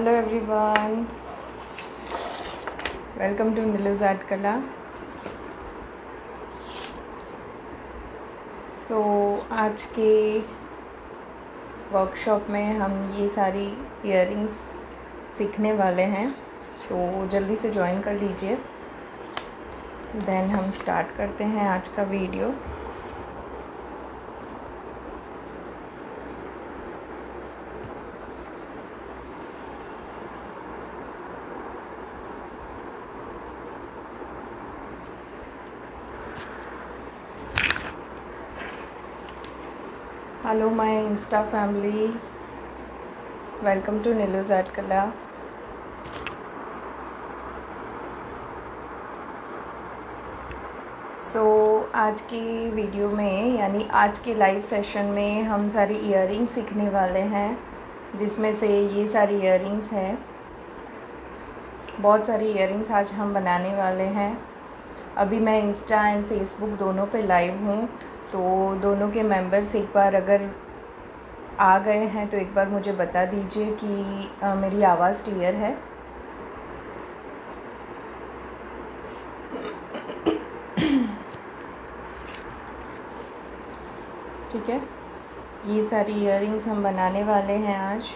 Hello everyone, welcome to Neelu's art कला। आज के वर्कशॉप में हम ये सारी इयररिंग्स सीखने वाले हैं। जल्दी से ज्वाइन कर लीजिए, देन हम स्टार्ट करते हैं आज का video. Hello my Insta family, welcome to Neelu's art कला। आज की वीडियो में यानी आज के लाइव सेशन में हम सारी इयररिंग सीखने वाले हैं, जिसमें से ये सारी इयररिंग्स हैं। बहुत सारी इयररिंग्स आज हम बनाने वाले हैं। अभी मैं इंस्टा एंड फेसबुक दोनों पे लाइव हूँ, तो दोनों के मेंबर्स एक बार अगर आ गए हैं तो एक बार मुझे बता दीजिए कि मेरी आवाज़ क्लियर है। ठीक है, ये सारी इयररिंग्स हम बनाने वाले हैं आज।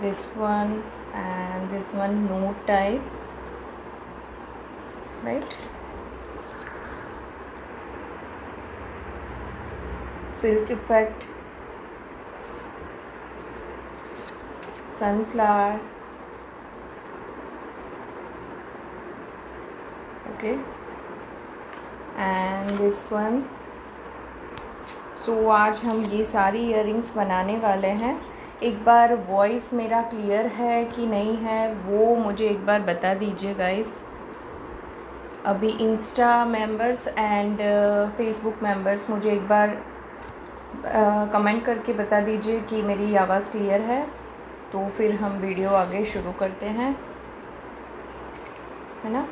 This one and this one note type, right. Silk effect, sunflower, okay, and this one। आज हम ये सारी इयररिंग्स बनाने वाले हैं। एक बार वॉइस मेरा क्लियर है कि नहीं है वो मुझे एक बार बता दीजिए गाइस। अभी Insta members and Facebook members मुझे एक बार कमेंट करके बता दीजिए कि मेरी आवाज़ क्लियर है, तो फिर हम वीडियो आगे शुरू करते हैं, है ना।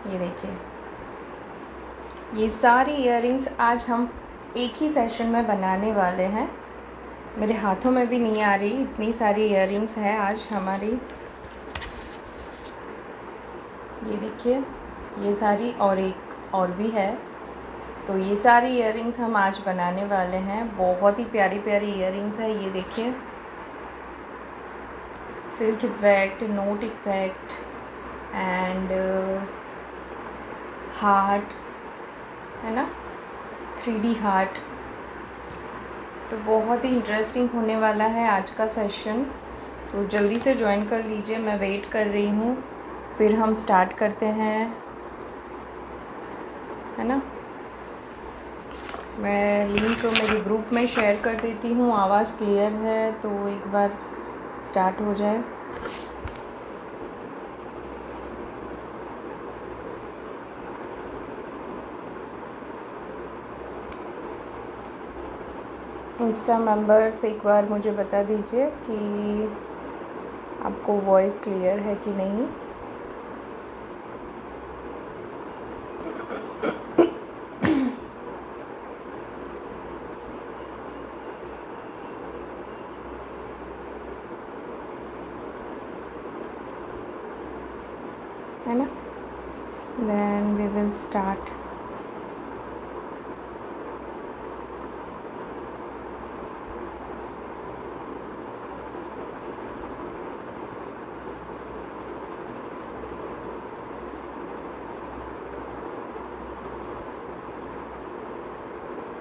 ये देखिए, ये सारी इयररिंग्स आज हम एक ही सेशन में बनाने वाले हैं। मेरे हाथों में भी नहीं आ रही, इतनी सारी इयररिंग्स है आज हमारी। ये देखिए, ये सारी और एक और भी है। तो ये सारी इयररिंग्स हम आज बनाने वाले हैं। बहुत ही प्यारी प्यारी इयररिंग्स है। ये देखिए, silk effect, note effect and heart, है ना, 3D हार्ट। तो बहुत ही इंटरेस्टिंग होने वाला है आज का सेशन। तो जल्दी से ज्वाइन कर लीजिए, मैं वेट कर रही हूँ। फिर हम स्टार्ट करते हैं, है ना। मैं लिंक मेरे ग्रुप में शेयर कर देती हूँ। आवाज़ क्लियर है तो एक बार स्टार्ट हो जाए। इंस्टा मेंबर्स एक बार मुझे बता दीजिए कि आपको वॉइस क्लियर है कि नहीं। है ना। Then we will start.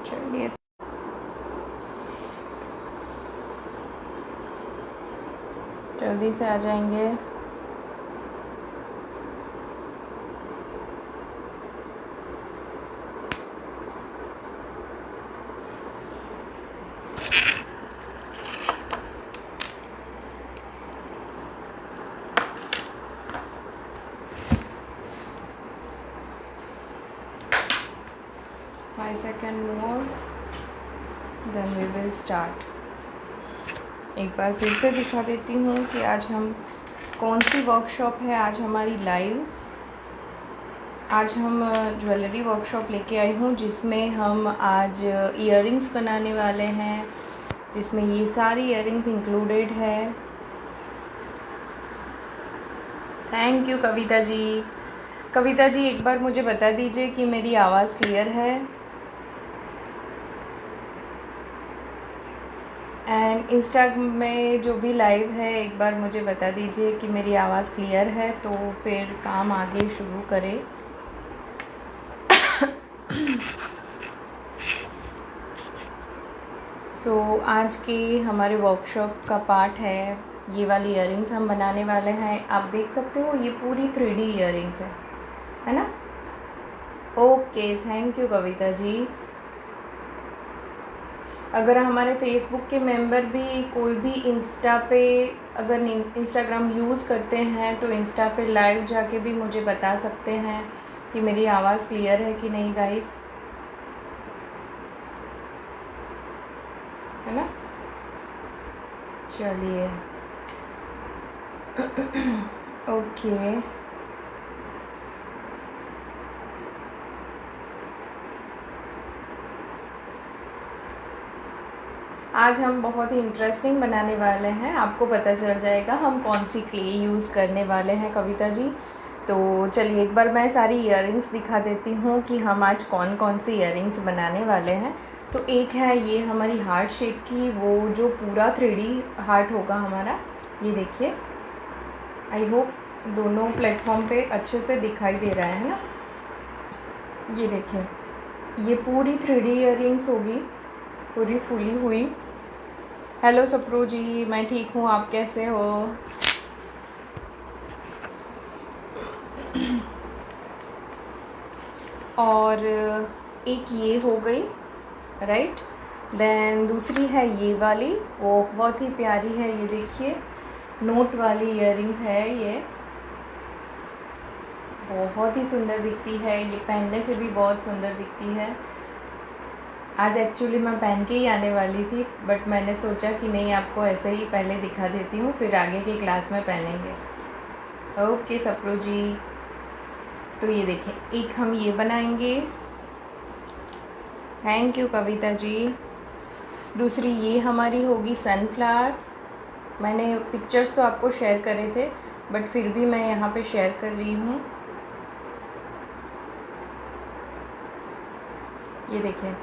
चलिए, जल्दी से आ जाएंगे। Five second more, then we will start. एक बार फिर से दिखा देती हूँ कि आज हम कौन सी वर्कशॉप है आज हमारी लाइव। आज हम ज्वेलरी वर्कशॉप लेके आई हूँ, जिसमें हम आज इयररिंग्स बनाने वाले हैं। जिसमें ये सारी इयररिंग्स इंक्लूडेड है। थैंक यू कविता जी। कविता जी एक बार मुझे बता दीजिए कि मेरी आवाज़ क्लियर है। एंड इंस्टा में जो भी लाइव है एक बार मुझे बता दीजिए कि मेरी आवाज़ क्लियर है, तो फिर काम आगे शुरू करें। आज के हमारे वर्कशॉप का पार्ट है, ये वाली इयररिंग्स हम बनाने वाले हैं। आप देख सकते हो ये पूरी 3D इयररिंग्स है ना। ओके, थैंक यू कविता जी। अगर हमारे फेसबुक के मेंबर भी कोई भी इंस्टा पे अगर इंस्टाग्राम यूज़ करते हैं तो इंस्टा पे लाइव जाके भी मुझे बता सकते हैं कि मेरी आवाज़ क्लियर है कि नहीं गाइस, है ना। चलिए ओके आज हम बहुत ही इंटरेस्टिंग बनाने वाले हैं। आपको पता चल जाएगा हम कौन सी क्ले यूज़ करने वाले हैं कविता जी। तो चलिए एक बार मैं सारी इयररिंग्स दिखा देती हूँ कि हम आज कौन कौन सी इयररिंग्स बनाने वाले हैं। तो एक है ये हमारी हार्ट शेप की, वो जो पूरा 3D हार्ट होगा हमारा। ये देखिए, आई होप दोनों प्लेटफॉर्म पे अच्छे से दिखाई दे रहा है ना। ये देखिए, ये पूरी 3D इयररिंग्स होगी, पूरी फुली हुई। हेलो सप्रू जी, मैं ठीक हूँ, आप कैसे हो। और एक ये हो गई, राइट। देन दूसरी है ये वाली, वो बहुत ही प्यारी है। ये देखिए, नोट वाली इयररिंग्स है, ये बहुत ही सुंदर दिखती है। ये पहनने से भी बहुत सुंदर दिखती है। आज एक्चुअली मैं पहन के ही आने वाली थी, बट मैंने सोचा कि नहीं, आपको ऐसे ही पहले दिखा देती हूँ, फिर आगे की क्लास में पहनेंगे। ओके सप्रू जी। तो ये देखें, एक हम ये बनाएंगे। थैंक यू कविता जी। दूसरी ये हमारी होगी सनफ्लावर। मैंने पिक्चर्स तो आपको शेयर करे थे, बट फिर भी मैं यहाँ पे शेयर कर रही हूँ। ये देखें,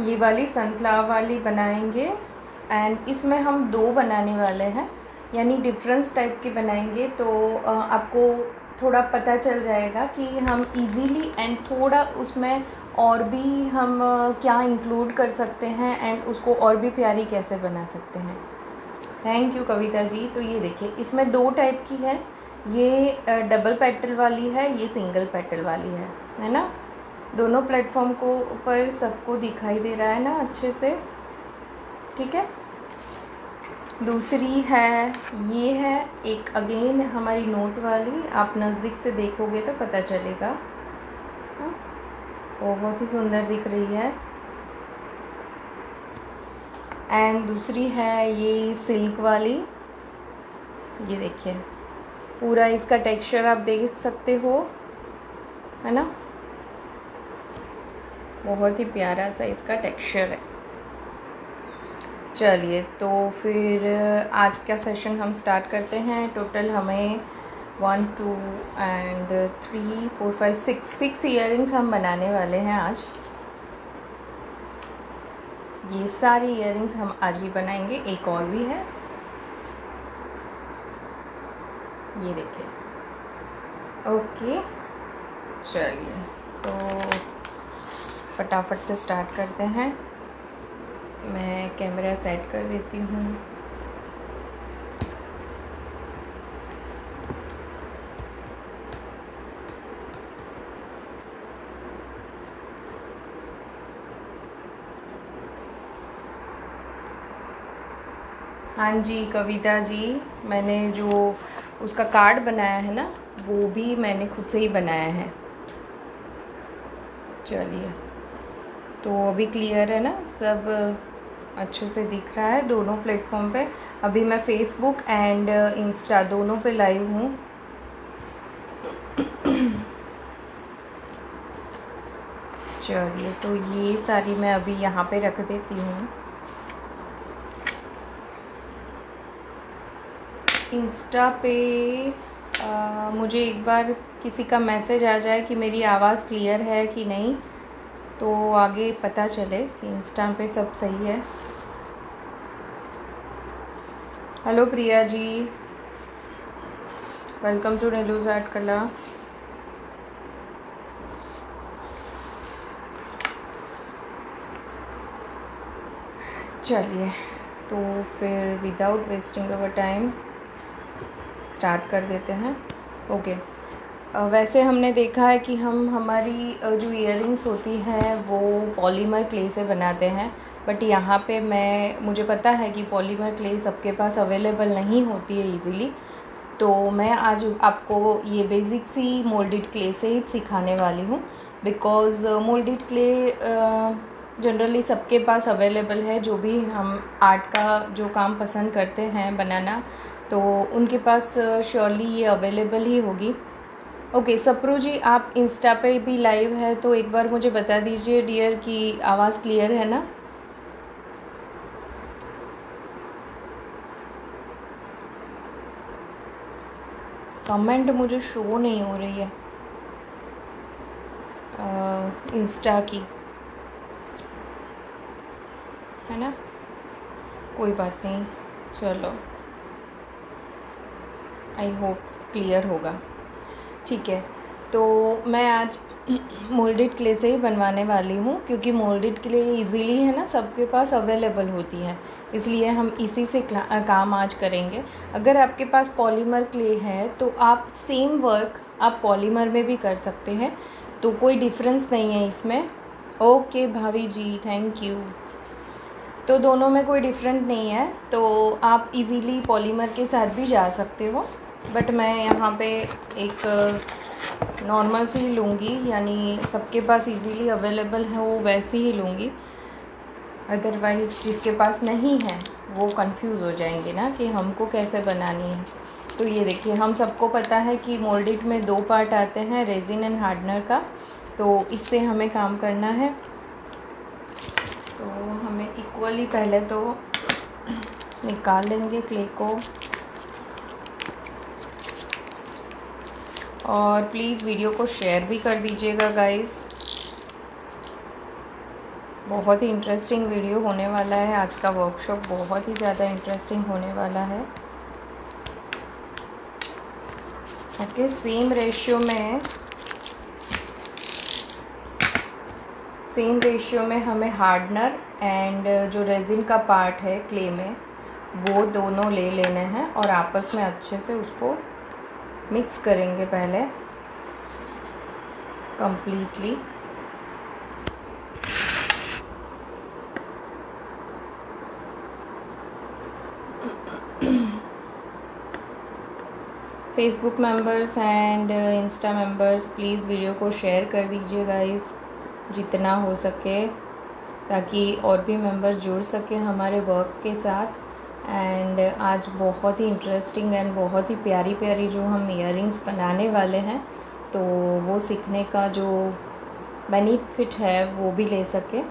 ये वाली सनफ्लावर वाली बनाएंगे। एंड इसमें हम 2 बनाने वाले हैं, यानी डिफरेंस टाइप के बनाएंगे। तो आपको थोड़ा पता चल जाएगा कि हम इजीली एंड थोड़ा उसमें और भी हम क्या इंक्लूड कर सकते हैं एंड उसको और भी प्यारी कैसे बना सकते हैं। थैंक यू कविता जी। तो ये देखिए, इसमें 2 टाइप की है। ये डबल पेटल वाली है, ये सिंगल पेटल वाली है ना। दोनों प्लेटफॉर्म को ऊपर सबको दिखाई दे रहा है ना अच्छे से, ठीक है। दूसरी है, ये है एक अगेन हमारी नोट वाली। आप नज़दीक से देखोगे तो पता चलेगा, हाँ, बहुत ही सुंदर दिख रही है। एंड दूसरी है ये सिल्क वाली। ये देखिए, पूरा इसका टेक्सचर आप देख सकते हो, है ना। बहुत ही प्यारा सा इसका टेक्सचर है। चलिए, तो फिर आज का सेशन हम स्टार्ट करते हैं। टोटल हमें 1 2 एंड 3 4 5 6 इयररिंग्स हम बनाने वाले हैं आज। ये सारी इयररिंग्स हम आज ही बनाएंगे। एक और भी है, ये देखिए। ओके, चलिए तो फटाफट से स्टार्ट करते हैं। मैं कैमरा सेट कर देती हूँ। हाँ जी कविता जी, मैंने जो उसका कार्ड बनाया है ना, वो भी मैंने खुद से ही बनाया है। चलिए, तो अभी क्लियर है ना, सब अच्छे से दिख रहा है दोनों प्लेटफॉर्म पे। अभी मैं फेसबुक एंड इंस्टा दोनों पे लाइव हूँ। चलिए, तो ये सारी मैं अभी यहाँ पे रख देती हूँ। इंस्टा पे मुझे एक बार किसी का मैसेज आ जाए कि मेरी आवाज़ क्लियर है कि नहीं, तो आगे पता चले कि इंस्टा पे सब सही है। Hello Priya ji, welcome to Neelu's art कला। चलिए, तो फिर without wasting our time start कर देते हैं। ओके, वैसे हमने देखा है कि हम हमारी जो इयररिंग्स होती हैं वो पॉलीमर क्ले से बनाते हैं, बट यहाँ पे मुझे पता है कि पॉलीमर क्ले सबके पास अवेलेबल नहीं होती है इजीली, तो मैं आज आपको ये बेसिक सी मोल्डेड क्ले से ही सिखाने वाली हूँ। बिकॉज़ मोल्डेड क्ले जनरली सबके पास अवेलेबल है, जो भी हम आर्ट का जो काम पसंद करते हैं बनाना, तो उनके पास श्योरली ये अवेलेबल ही होगी। ओके सप्रू जी, आप इंस्टा पे भी लाइव है, तो एक बार मुझे बता दीजिए डियर कि आवाज़ क्लियर है ना। कमेंट मुझे शो नहीं हो रही है इंस्टा की, है ना, कोई बात नहीं, चलो आई होप क्लियर होगा। ठीक है, तो मैं आज मोल्डेड क्ले से ही बनवाने वाली हूँ, क्योंकि मोल्डेड क्ले इजीली है ना सबके पास अवेलेबल होती है, इसलिए हम इसी से काम आज करेंगे। अगर आपके पास पॉलीमर क्ले है तो आप सेम वर्क आप पॉलीमर में भी कर सकते हैं, तो कोई डिफरेंस नहीं है इसमें। ओके भाभी जी, थैंक यू। तो दोनों में कोई डिफरेंट नहीं है, तो आप इजीली पॉलीमर के साथ भी जा सकते हो, बट मैं यहाँ पे एक नॉर्मल सी लूँगी, यानी सबके पास इजीली अवेलेबल है वो वैसी ही लूँगी। अदरवाइज़ जिसके पास नहीं है वो कंफ्यूज हो जाएंगे ना कि हमको कैसे बनानी है। तो ये देखिए, हम सबको पता है कि मोल्डेड में 2 पार्ट आते हैं, रेजिन एंड हार्डनर का, तो इससे हमें काम करना है। तो हमें इक्वली पहले तो निकाल लेंगे क्ले को, और प्लीज़ वीडियो को शेयर भी कर दीजिएगा गाइस। बहुत ही इंटरेस्टिंग वीडियो होने वाला है आज का वर्कशॉप, बहुत ही ज़्यादा इंटरेस्टिंग होने वाला है। ओके, सेम रेशियो में हमें हार्डनर एंड जो रेजिन का पार्ट है क्ले में वो दोनों ले लेने हैं, और आपस में अच्छे से उसको मिक्स करेंगे पहले completely. Facebook members and Insta members please video को शेयर कर दीजिए गाइस, जितना हो सके, ताकि और भी मेंबर्स जुड़ सके हमारे वर्क के साथ। एंड आज बहुत ही इंटरेस्टिंग एंड बहुत ही प्यारी प्यारी जो हम इयररिंग्स बनाने वाले हैं, तो वो सीखने का जो बेनिफिट है वो भी ले सके।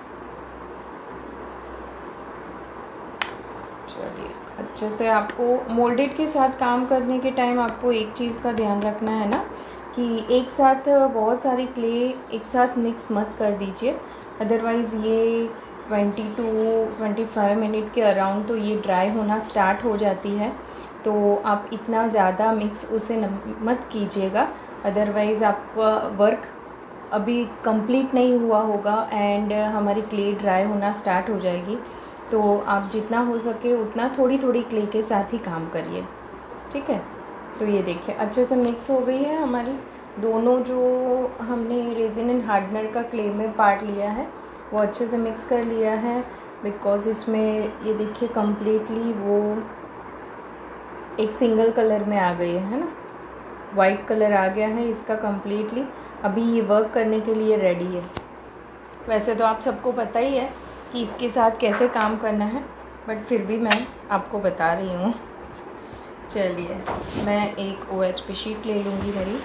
चलिए, अच्छे से आपको मोल्डेड के साथ काम करने के टाइम आपको एक चीज़ का ध्यान रखना है ना, कि एक साथ बहुत सारी क्ले एक साथ मिक्स मत कर दीजिए, अदरवाइज़ ये 20 to 25 मिनट के अराउंड तो ये ड्राई होना स्टार्ट हो जाती है। तो आप इतना ज़्यादा मिक्स उसे मत कीजिएगा, अदरवाइज़ आपका वर्क अभी कंप्लीट नहीं हुआ होगा एंड हमारी क्ले ड्राई होना स्टार्ट हो जाएगी। तो आप जितना हो सके उतना थोड़ी थोड़ी क्ले के साथ ही काम करिए, ठीक है। तो ये देखिए अच्छे से मिक्स हो गई है हमारी दोनों, जो हमने रेजिन एंड हार्डनर का क्ले में पार्ट लिया है वो अच्छे से मिक्स कर लिया है। बिकॉज़ इसमें ये देखिए कम्प्लीटली वो एक सिंगल कलर में आ गई है ना, वाइट कलर आ गया है इसका कम्प्लीटली। अभी ये वर्क करने के लिए रेडी है। वैसे तो आप सबको पता ही है कि इसके साथ कैसे काम करना है, बट फिर भी मैं आपको बता रही हूँ। चलिए, मैं एक OHP शीट ले लूँगी मेरी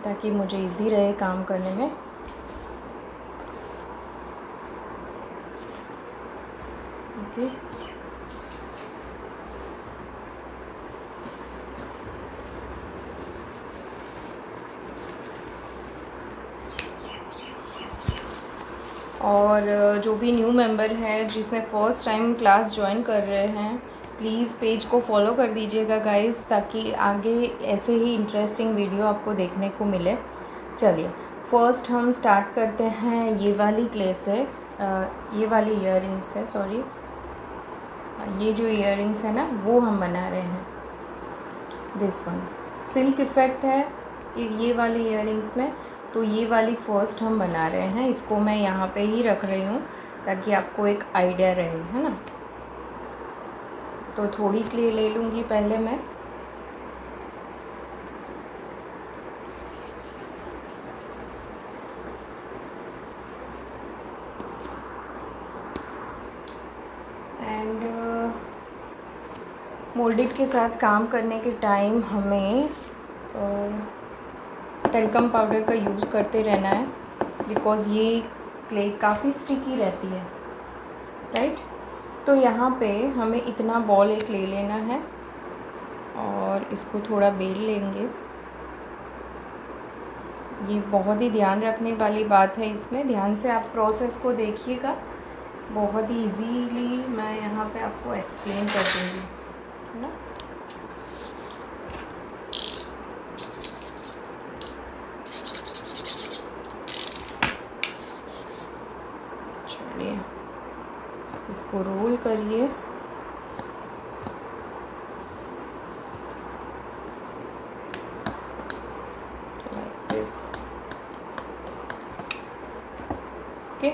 ताकि मुझे इजी रहे काम करने में। ओके, और जो भी न्यू मेंबर है जिसने फ़र्स्ट टाइम क्लास ज्वाइन कर रहे हैं, प्लीज़ पेज को फॉलो कर दीजिएगा गाइस, ताकि आगे ऐसे ही इंटरेस्टिंग वीडियो आपको देखने को मिले। चलिए फ़र्स्ट हम स्टार्ट करते हैं। ये वाली क्ले से ये वाली ईयरिंग्स है, सॉरी, ये जो ईयरिंग्स है ना वो हम बना रहे हैं। दिस वन सिल्क इफ़ेक्ट है ये वाली ईयरिंग्स में, तो ये वाली फ़र्स्ट हम बना रहे हैं। इसको मैं यहाँ पे ही रख रही हूँ ताकि आपको एक आइडिया रहे, है ना। तो थोड़ी क्ले ले लूँगी पहले मैं। एंड मोल्डेड के साथ काम करने के टाइम हमें टेल्कम पाउडर का यूज़ करते रहना है, बिकॉज़ ये क्ले काफ़ी स्टिकी रहती है, राइट। तो यहाँ पे हमें इतना बॉल एक ले लेना है और इसको थोड़ा बेल लेंगे। ये बहुत ही ध्यान रखने वाली बात है, इसमें ध्यान से आप प्रोसेस को देखिएगा, बहुत ही इजीली मैं यहाँ पे आपको एक्सप्लेन कर दूँगी, है ना। चलिए इसको रोल करिए। ओके,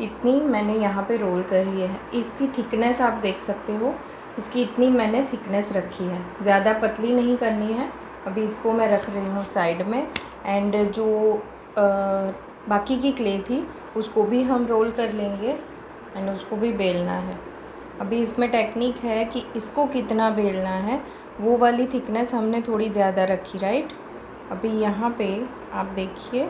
इतनी मैंने यहाँ पे रोल करी है। इसकी थिकनेस आप देख सकते हो, इसकी इतनी मैंने थिकनेस रखी है, ज़्यादा पतली नहीं करनी है। अभी इसको मैं रख रही हूँ साइड में। एंड जो बाकी की क्ले थी उसको भी हम रोल कर लेंगे एंड उसको भी बेलना है। अभी इसमें टेक्निक है कि इसको कितना बेलना है, वो वाली थिकनेस हमने थोड़ी ज़्यादा रखी, राइट। अभी यहाँ पे आप देखिए,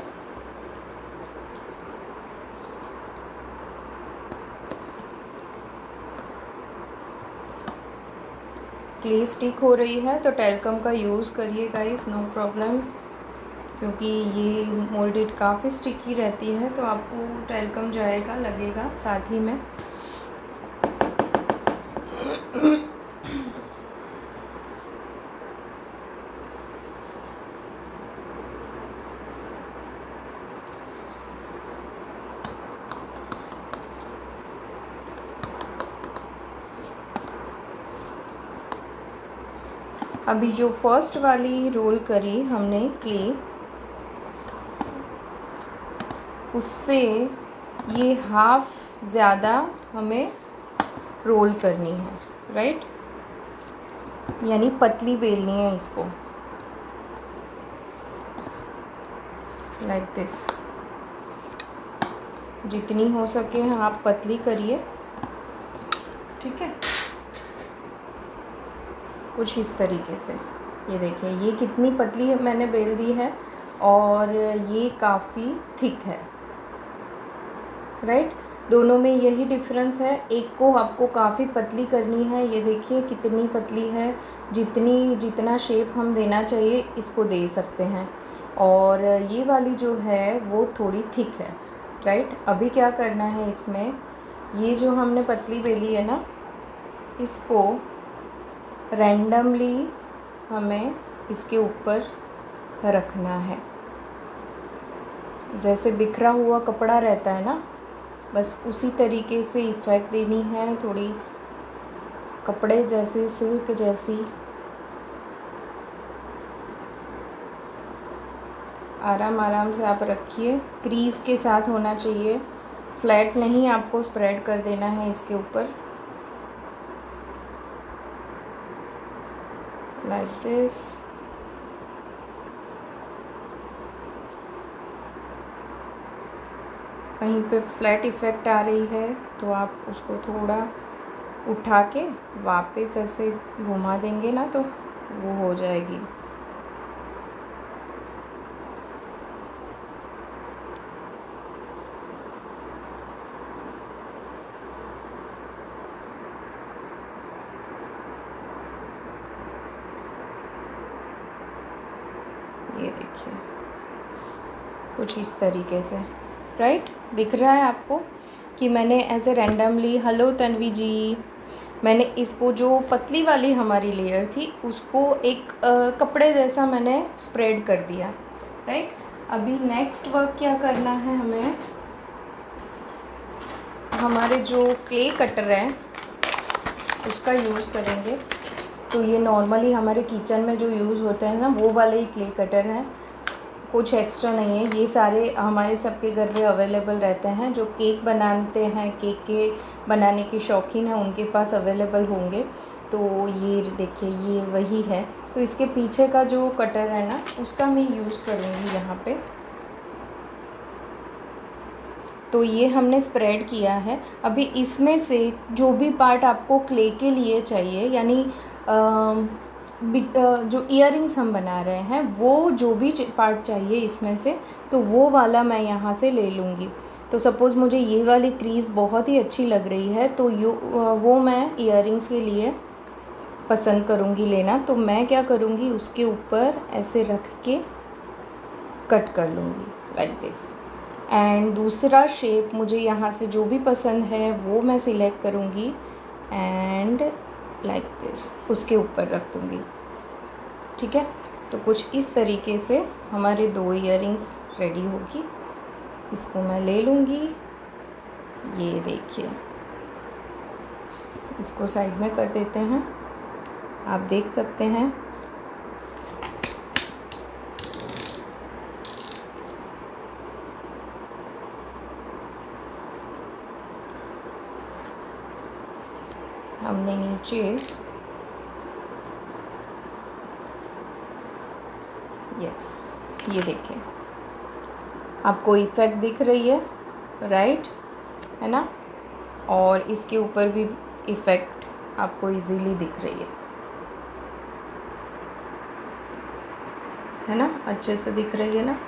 क्ले स्टिक हो रही है तो टेल्कम का यूज़ करिए गाइस, नो प्रॉब्लम, क्योंकि ये मोल्डेड काफ़ी स्टिकी रहती है, तो आपको टेल्कम जाएगा, लगेगा साथ ही में। अभी जो फर्स्ट वाली रोल करी हमने क्ले, उससे ये हाफ ज़्यादा हमें रोल करनी है, राइट, यानी पतली बेलनी है इसको, लाइक दिस। जितनी हो सके आप पतली करिए, ठीक है, कुछ इस तरीके से। ये देखिए ये कितनी पतली मैंने बेल दी है और ये काफ़ी थिक है, राइट। दोनों में यही डिफरेंस है, एक को आपको काफ़ी पतली करनी है, ये देखिए कितनी पतली है, जितना शेप हम देना चाहिए इसको दे सकते हैं, और ये वाली जो है वो थोड़ी थिक है, राइट। अभी क्या करना है इसमें, ये जो हमने पतली बेली है ना, इसको रैंडमली हमें इसके ऊपर रखना है, जैसे बिखरा हुआ कपड़ा रहता है ना, बस उसी तरीके से इफ़ेक्ट देनी है, थोड़ी कपड़े जैसे, सिल्क जैसी। आराम आराम से आप रखिए, क्रीज़ के साथ होना चाहिए, फ्लैट नहीं आपको स्प्रेड कर देना है इसके ऊपर, लाइक दिस। कहीं पे फ्लैट इफ़ेक्ट आ रही है तो आप उसको थोड़ा उठा के वापस ऐसे घुमा देंगे ना तो वो हो जाएगी। ये देखिए कुछ इस तरीके से, राइट, दिख रहा है आपको कि मैंने ऐसे रैंडमली, हेलो तन्वी जी, मैंने इसको जो पतली वाली हमारी लेयर थी उसको एक कपड़े जैसा मैंने स्प्रेड कर दिया, राइट। अभी नेक्स्ट वर्क क्या करना है हमें, हमारे जो क्ले कटर है उसका यूज़ करेंगे। तो ये नॉर्मली हमारे किचन में जो यूज़ होते हैं ना, वो वाले ही क्ले कटर हैं, कुछ एक्स्ट्रा नहीं है। ये सारे हमारे सबके घर पे अवेलेबल रहते हैं। जो केक बनाते हैं, केक के बनाने के शौकीन हैं, उनके पास अवेलेबल होंगे। तो ये देखिए, ये वही है। तो इसके पीछे का जो कटर है ना, उसका मैं यूज़ करूँगी यहाँ पे। तो ये हमने स्प्रेड किया है। अभी इसमें से जो भी पार्ट आपको क्ले के लिए चाहिए, यानी जो इयररिंग्स हम बना रहे हैं, वो जो भी पार्ट चाहिए इसमें से, तो वो वाला मैं यहाँ से ले लूँगी। तो सपोज़ मुझे ये वाली क्रीज़ बहुत ही अच्छी लग रही है, तो वो मैं इयररिंग्स के लिए पसंद करूँगी लेना। तो मैं क्या करूँगी, उसके ऊपर ऐसे रख के कट कर लूँगी लाइक दिस। एंड दूसरा शेप मुझे यहाँ से जो भी पसंद है वो मैं सिलेक्ट करूँगी एंड लाइक दिस उसके ऊपर रख दूँगी, ठीक है। तो कुछ इस तरीके से हमारे 2 इयररिंग्स रेडी होगी। इसको मैं ले लूँगी, ये देखिए, इसको साइड में कर देते हैं। आप देख सकते हैं हमने नीचे यस, ये देखिए आपको इफ़ेक्ट दिख रही है, राइट, है ना। और इसके ऊपर भी इफ़ेक्ट आपको इजीली दिख रही है ना, अच्छे से दिख रही है ना।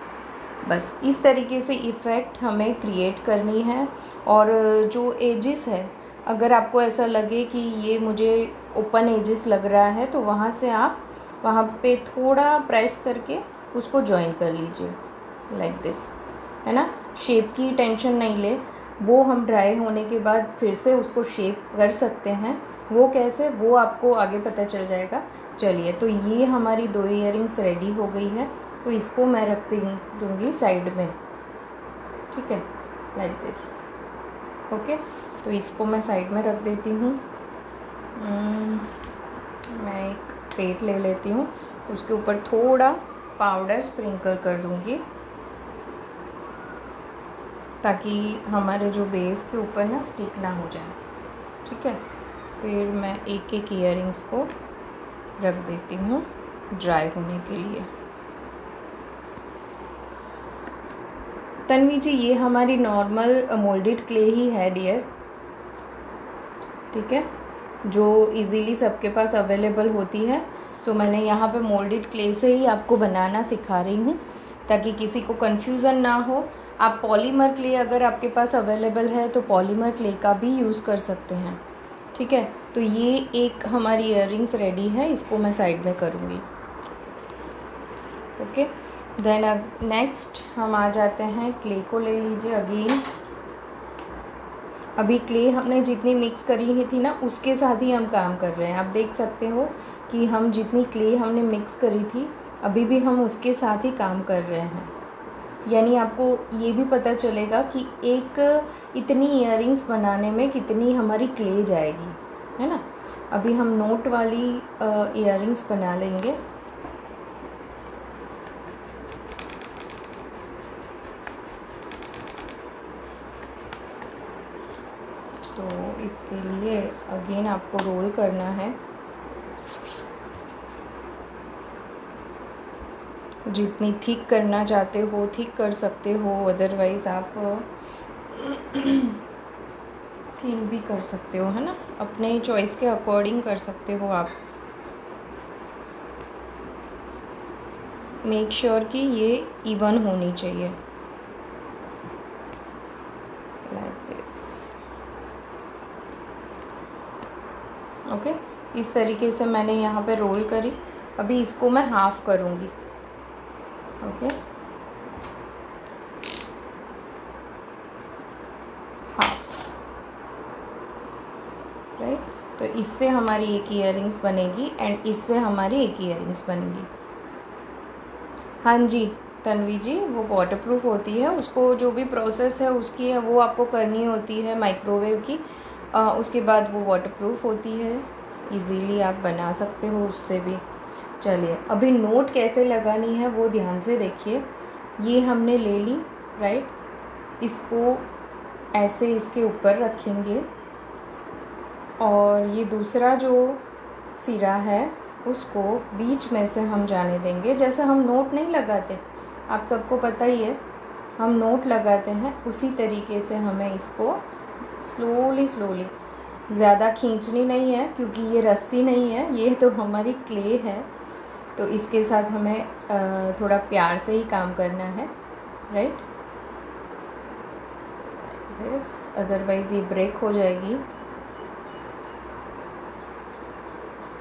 बस इस तरीके से इफ़ेक्ट हमें क्रिएट करनी है। और जो एजेस है, अगर आपको ऐसा लगे कि ये मुझे ओपन एजेस लग रहा है, तो वहाँ से आप वहाँ पे थोड़ा प्रेस करके उसको जॉइन कर लीजिए लाइक दिस, है ना। शेप की टेंशन नहीं ले, वो हम ड्राई होने के बाद फिर से उसको शेप कर सकते हैं। वो कैसे, वो आपको आगे पता चल जाएगा। चलिए, तो ये हमारी 2 इयररिंग्स रेडी हो गई है। तो इसको मैं रख दूँगी साइड में, ठीक है, लाइक दिस, ओके। तो इसको मैं साइड में रख देती हूँ। मैं एक प्लेट ले लेती हूँ, उसके ऊपर थोड़ा पाउडर स्प्रिंकल कर दूँगी ताकि हमारे जो बेस के ऊपर ना स्टिक ना हो जाए, ठीक है। फिर मैं एक एक इयररिंग्स को रख देती हूँ ड्राई होने के लिए। तन्वी जी, ये हमारी नॉर्मल मोल्डेड क्ले ही है डियर, ठीक है, जो इजीली सबके पास अवेलेबल होती है। सो मैंने यहाँ पे मोल्डेड क्ले से ही आपको बनाना सिखा रही हूँ ताकि किसी को कन्फ्यूज़न ना हो। आप पॉलीमर क्ले अगर आपके पास अवेलेबल है तो पॉलीमर क्ले का भी यूज़ कर सकते हैं, ठीक है। तो ये एक हमारी इयररिंग्स रेडी है, इसको मैं साइड में करूँगी, ओके। देन नेक्स्ट हम आ जाते हैं, क्ले को ले लीजिए अगेन। अभी क्ले हमने जितनी मिक्स करी ही थी ना, उसके साथ ही हम काम कर रहे हैं। आप देख सकते हो कि हम जितनी क्ले हमने मिक्स करी थी, अभी भी हम उसके साथ ही काम कर रहे हैं। यानी आपको ये भी पता चलेगा कि एक इतनी इयररिंग्स बनाने में कितनी हमारी क्ले जाएगी, है ना। अभी हम नोट वाली इयररिंग्स बना लेंगे। तो इसके लिए अगेन आपको रोल करना है। जितनी थिक करना चाहते हो थिक कर सकते हो, अदरवाइज़ आप थिन भी कर सकते हो, है ना, अपने चॉइस के अकॉर्डिंग कर सकते हो आप। मेक श्योर कि ये इवन होनी चाहिए लाइक दिस, ओके। इस तरीके से मैंने यहाँ पे रोल करी। अभी इसको मैं हाफ़ करूँगी, ओके। तो इससे हमारी एक ईयरिंग्स बनेगी एंड इससे हमारी एक ईयरिंग्स बनेगी। हाँ जी तन्वी जी, वो वाटरप्रूफ होती है, उसको जो भी प्रोसेस है उसकी है वो आपको करनी होती है माइक्रोवेव की। उसके बाद वो वाटरप्रूफ होती है, इजीली आप बना सकते हो उससे भी। चलिए अभी नोट कैसे लगानी है वो ध्यान से देखिए। ये हमने ले ली, राइट, इसको ऐसे इसके ऊपर रखेंगे और ये दूसरा जो सिरा है उसको बीच में से हम जाने देंगे। जैसे हम नोट नहीं लगाते, आप सबको पता ही है, हम नोट लगाते हैं उसी तरीके से हमें इसको स्लोली ज़्यादा खींचनी नहीं है, क्योंकि ये रस्सी नहीं है, ये तो हमारी क्ले है, तो इसके साथ हमें थोड़ा प्यार से ही काम करना है, राइट। दिस, अदरवाइज़ ये ब्रेक हो जाएगी।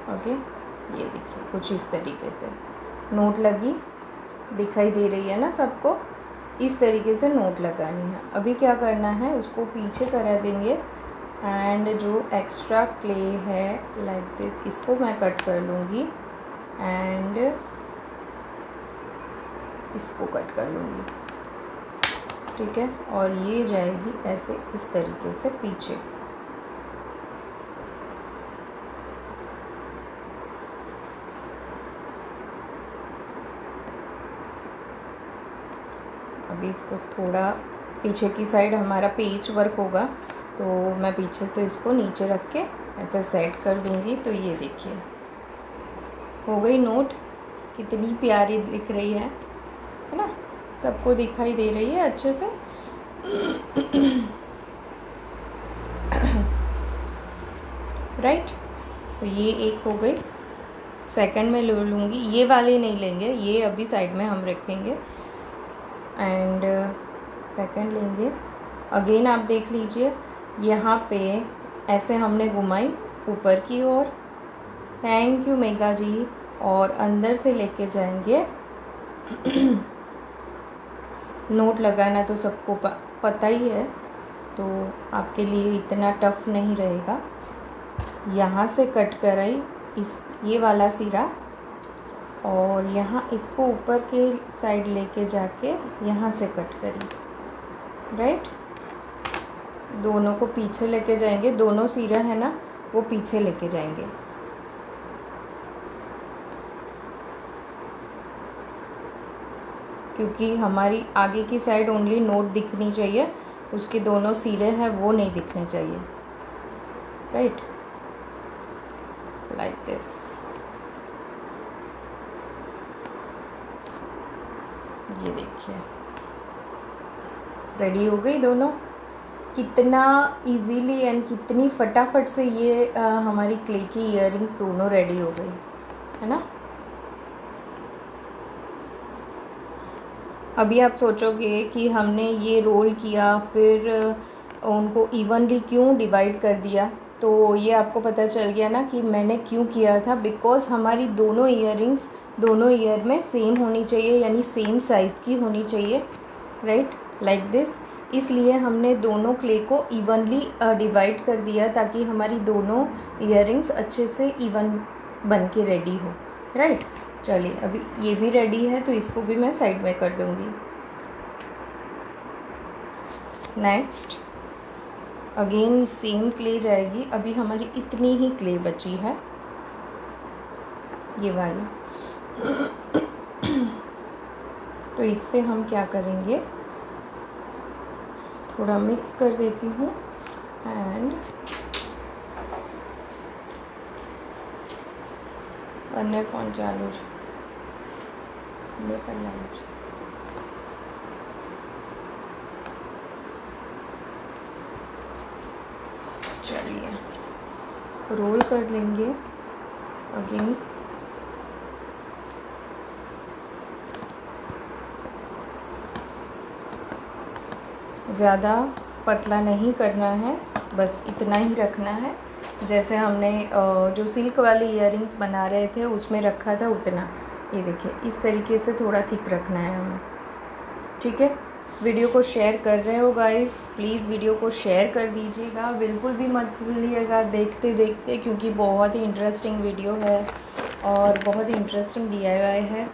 ओके, ये देखिए कुछ इस तरीके से नोट लगी, दिखाई दे रही है ना सबको। इस तरीके से नोट लगानी है। अभी क्या करना है, उसको पीछे करा देंगे एंड जो एक्स्ट्रा क्ले है लाइक दिस, इसको मैं कट कर लूँगी एंड इसको कट कर लूँगी, ठीक है। और ये जाएगी ऐसे इस तरीके से पीछे। अभी इसको थोड़ा पीछे की साइड हमारा पेच वर्क होगा, तो मैं पीछे से इसको नीचे रख के ऐसे सेट कर दूँगी। तो ये देखिए हो गई नोट, कितनी प्यारी दिख रही है ना, सबको दिखाई दे रही है अच्छे से। राइट, तो ये एक हो गई। सेकंड में ले लूँगी, ये वाले नहीं लेंगे, ये अभी साइड में हम रखेंगे एंड सेकंड लेंगे। अगेन आप देख लीजिए, यहाँ पे ऐसे हमने घुमाई ऊपर की ओर, थैंक यू मेगा जी, और अंदर से लेके जाएंगे। नोट लगाना तो सबको पता ही है, तो आपके लिए इतना टफ नहीं रहेगा। यहाँ से कट कराई इस ये वाला सिरा, और यहाँ इसको ऊपर के साइड लेके जाके यहाँ से कट करी, राइट। दोनों को पीछे लेके जाएंगे, दोनों सिरा है ना वो पीछे लेके जाएंगे। क्योंकि हमारी आगे की साइड ओनली नोट दिखनी चाहिए, उसके दोनों सिरे हैं वो नहीं दिखने चाहिए, राइट, लाइक दिस। ये देखिए रेडी हो गई दोनों। कितना इजीली एंड कितनी फटाफट से ये हमारी क्ले की इयररिंग्स दोनों रेडी हो गई, है ना। अभी आप सोचोगे कि हमने ये रोल किया फिर उनको इवनली क्यों डिवाइड कर दिया, तो ये आपको पता चल गया ना कि मैंने क्यों किया था। बिकॉज़ हमारी दोनों इयररिंग्स दोनों ईयर में सेम होनी चाहिए, यानी सेम साइज़ की होनी चाहिए, राइट, लाइक दिस। इसलिए हमने दोनों क्ले को इवनली डिवाइड कर दिया, ताकि हमारी दोनों इयररिंग्स अच्छे से इवन बन के रेडी हो, राइट। चलिए अभी ये भी रेडी है, तो इसको भी मैं साइड में कर दूँगी। नेक्स्ट अगेन सेम क्ले जाएगी। अभी हमारी इतनी ही क्ले बची है, ये वाली। तो इससे हम क्या करेंगे, थोड़ा मिक्स कर देती हूँ एंड अन्य फ़ोन चालू चलिए रोल कर लेंगे अगेन। ज़्यादा पतला नहीं करना है, बस इतना ही रखना है जैसे हमने जो सिल्क वाली इयररिंग्स बना रहे थे उसमें रखा था उतना। ये देखिए इस तरीके से थोड़ा थिक रखना है हमें, ठीक है। वीडियो को शेयर कर रहे हो गाइस, प्लीज़ वीडियो को शेयर कर दीजिएगा, बिल्कुल भी मत भूलिएगा देखते देखते, क्योंकि बहुत ही इंटरेस्टिंग वीडियो है और बहुत ही इंटरेस्टिंग DIY है।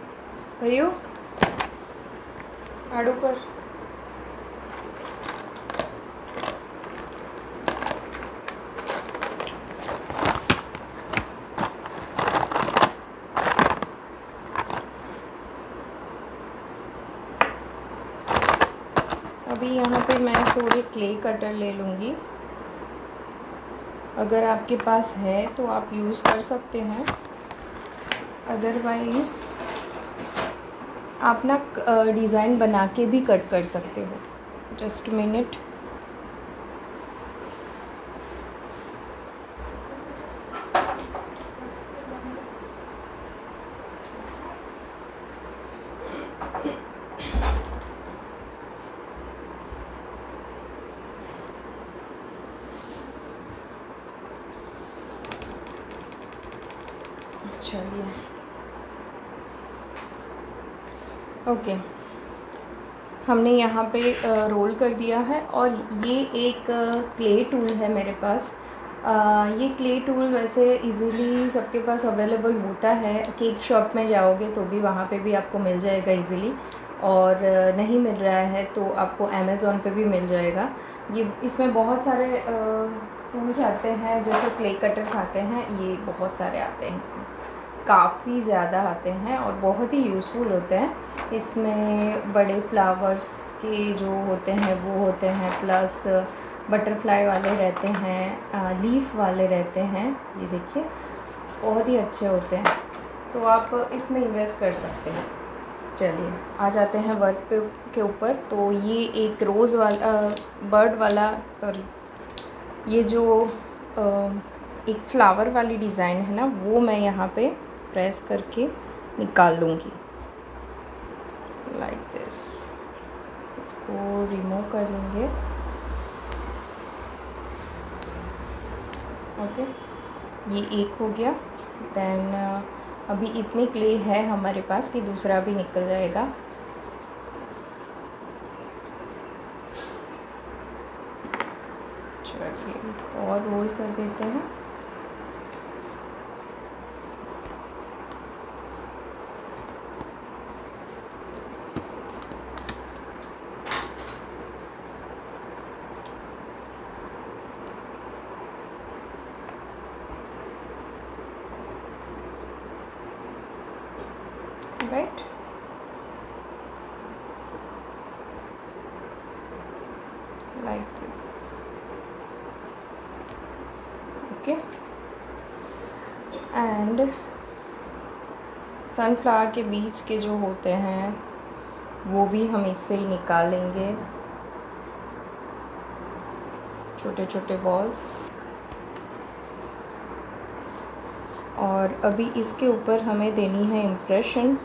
भैया आड़ू पर अभी यहाँ पे मैं थोड़े क्ले कटर ले लूँगी। अगर आपके पास है तो आप यूज़ कर सकते हैं, अदरवाइज़ आप ना डिज़ाइन बना के भी कट कर सकते हो। Just minute. चलिए ओके, हमने यहाँ पे रोल कर दिया है। और ये एक क्ले टूल है मेरे पास। ये क्ले टूल वैसे इजीली सबके पास अवेलेबल होता है, केक शॉप में जाओगे तो भी वहाँ पे भी आपको मिल जाएगा इजीली, और नहीं मिल रहा है तो आपको अमेज़ॉन पे भी मिल जाएगा। ये इसमें बहुत सारे टूल्स आते हैं, जैसे क्ले कटर्स आते हैं, ये बहुत सारे आते हैं, इसमें काफ़ी ज़्यादा आते हैं और बहुत ही यूज़फुल होते हैं। इसमें बड़े फ्लावर्स के जो होते हैं वो होते हैं, प्लस बटरफ्लाई वाले रहते हैं, लीफ वाले रहते हैं, ये देखिए बहुत ही अच्छे होते हैं, तो आप इसमें इन्वेस्ट कर सकते हैं। चलिए आ जाते हैं वर्क पे के ऊपर। तो ये एक रोज़ वाला बर्ड वाला, सॉरी, ये जो एक फ्लावर वाली डिज़ाइन है ना, वो मैं यहाँ पे प्रेस करके निकाल लूँगी लाइक दिस। इसको रिमूव कर लेंगे। ओके, ये एक हो गया। देन अभी इतनी क्ले है हमारे पास कि दूसरा भी निकल जाएगा। चलिए और रोल कर देते हैं। Right, like this. Okay, and sunflower के बीच के जो होते हैं वो भी हम इससे ही निकालेंगे, छोटे छोटे बॉल्स। और अभी इसके ऊपर हमें देनी है इम्प्रेशन।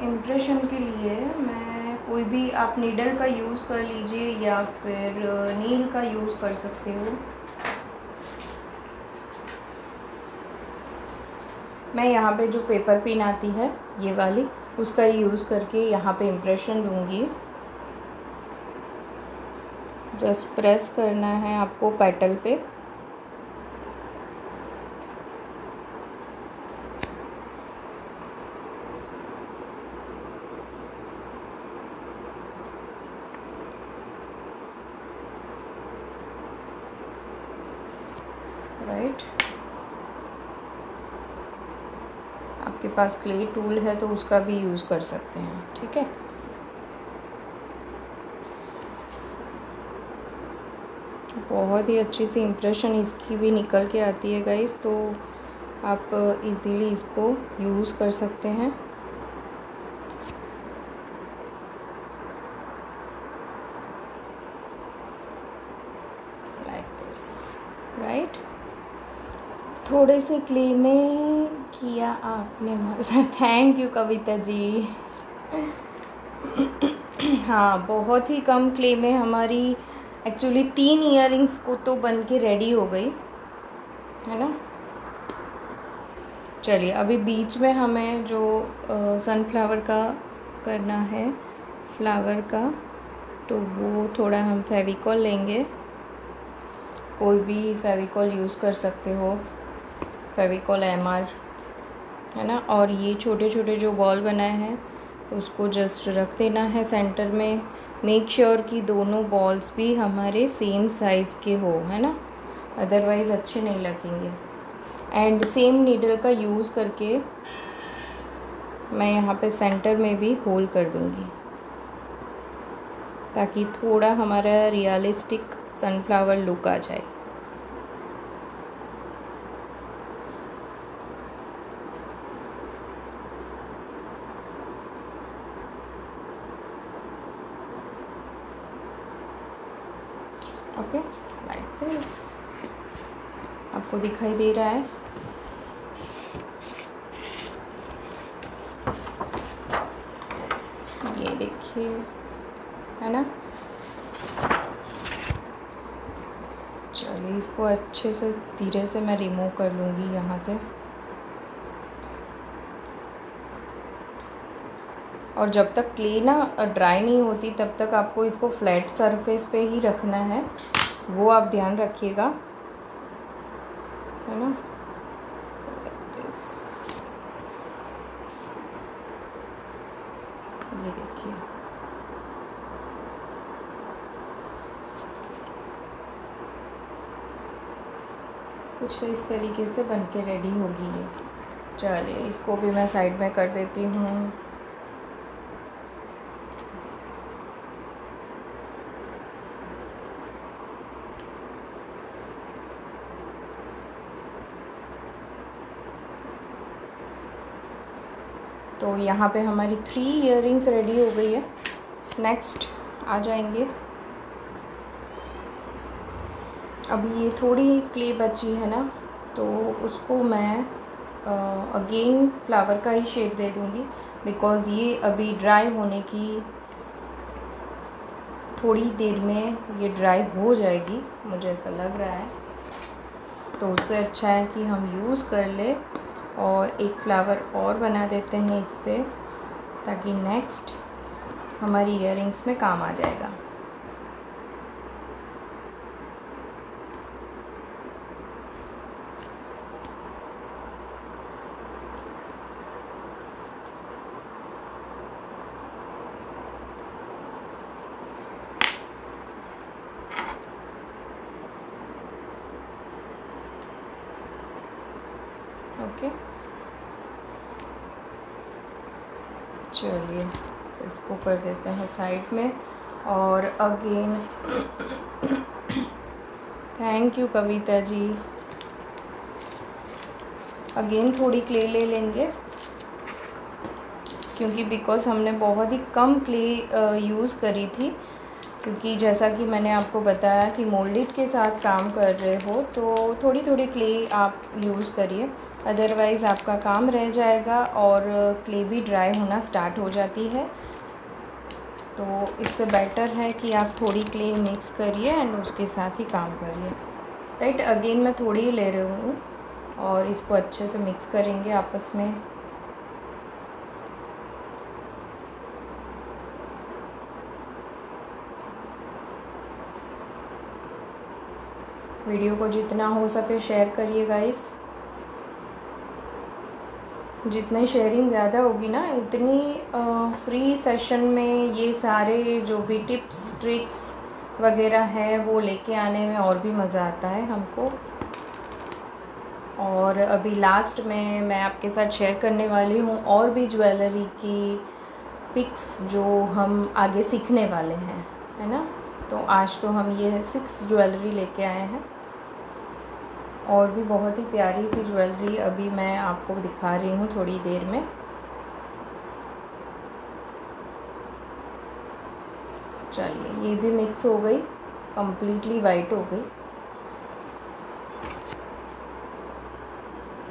इम्प्रेशन के लिए मैं कोई भी, आप नीडल का यूज़ कर लीजिए या फिर नील का यूज़ कर सकते हो। मैं यहाँ पे जो पेपर पिन आती है ये वाली, उसका यूज़ करके यहाँ पे इम्प्रेशन दूँगी। जस्ट प्रेस करना है आपको पेटल पे। राइट, आपके पास क्ले टूल है तो उसका भी यूज़ कर सकते हैं, ठीक है। बहुत ही अच्छी सी इम्प्रेशन इसकी भी निकल के आती है गाइस, तो आप इजीली इसको यूज़ कर सकते हैं। Like this, right. थोड़े से क्ले में किया आपने मज़ा। थैंक यू कविता जी। हाँ, बहुत ही कम क्ले में हमारी एक्चुअली 3 ईयरिंग्स को तो बन के रेडी हो गई है ना। चलिए अभी बीच में हमें जो सनफ्लावर का करना है फ्लावर का, तो वो थोड़ा हम फेविकॉल लेंगे, कोई भी फेविकॉल यूज़ कर सकते हो, फेविकॉल MR, है ना। और ये छोटे छोटे जो बॉल बनाए हैं उसको जस्ट रख देना है सेंटर में। मेक श्योर कि दोनों बॉल्स भी हमारे सेम साइज़ के हो, है ना, अदरवाइज़ अच्छे नहीं लगेंगे। एंड सेम नीडल का यूज़ करके मैं यहाँ पे सेंटर में भी होल कर दूँगी, ताकि थोड़ा हमारा रियलिस्टिक सनफ्लावर लुक आ जाए। Okay, like this. आपको दिखाई दे रहा है? ये देखिए, है ना। चलिए इसको अच्छे से धीरे से मैं रिमूव कर लूँगी यहाँ से। और जब तक क्ले ना ड्राई नहीं होती तब तक आपको इसको फ्लैट सरफेस पे ही रखना है, वो आप ध्यान रखिएगा, है ना। ये देखिए, कुछ इस तरीके से बन के रेडी होगी ये। चलिए इसको भी मैं साइड में कर देती हूँ। तो यहाँ पे हमारी 3 इयररिंग्स रेडी हो गई है। नेक्स्ट आ जाएंगे, अभी ये थोड़ी क्ले बची है ना, तो उसको मैं अगेन फ्लावर का ही शेप दे दूँगी, बिकॉज़ ये अभी ड्राई होने की थोड़ी देर में ये ड्राई हो जाएगी, मुझे ऐसा लग रहा है। तो उससे अच्छा है कि हम यूज़ कर ले और एक फ्लावर और बना देते हैं इससे, ताकि नेक्स्ट हमारी इयररिंग्स में काम आ जाएगा। ओके, चलिए इसको कर देते हैं साइड में। और again thank you Kavita ji. Again थोड़ी क्ले ले लेंगे, क्योंकि बिकॉज़ हमने बहुत ही कम क्ले यूज़ करी थी, क्योंकि जैसा कि मैंने आपको बताया कि मोल्डेड के साथ काम कर रहे हो तो थोड़ी थोड़ी क्ले आप यूज़ करिए, अदरवाइज़ आपका काम रह जाएगा और क्ले भी ड्राई होना स्टार्ट हो जाती है। तो इससे बेटर है कि आप थोड़ी क्ले मिक्स करिए एंड उसके साथ ही काम करिए। राइट, अगेन मैं थोड़ी ही ले रही हूँ और इसको अच्छे से मिक्स करेंगे आपस में। वीडियो को जितना हो सके शेयर करिए गाइस। जितनी शेयरिंग ज़्यादा होगी ना, उतनी फ्री सेशन में ये सारे जो भी टिप्स ट्रिक्स वगैरह है वो लेके आने में और भी मज़ा आता है हमको। और अभी लास्ट में मैं आपके साथ शेयर करने वाली हूँ और भी ज्वेलरी की पिक्स जो हम आगे सीखने वाले हैं, है ना। तो आज तो हम ये 6 ज्वेलरी लेके आए हैं, और भी बहुत ही प्यारी सी ज्वेलरी अभी मैं आपको दिखा रही हूँ थोड़ी देर में। चलिए ये भी मिक्स हो गई, कम्प्लीटली वाइट हो गई।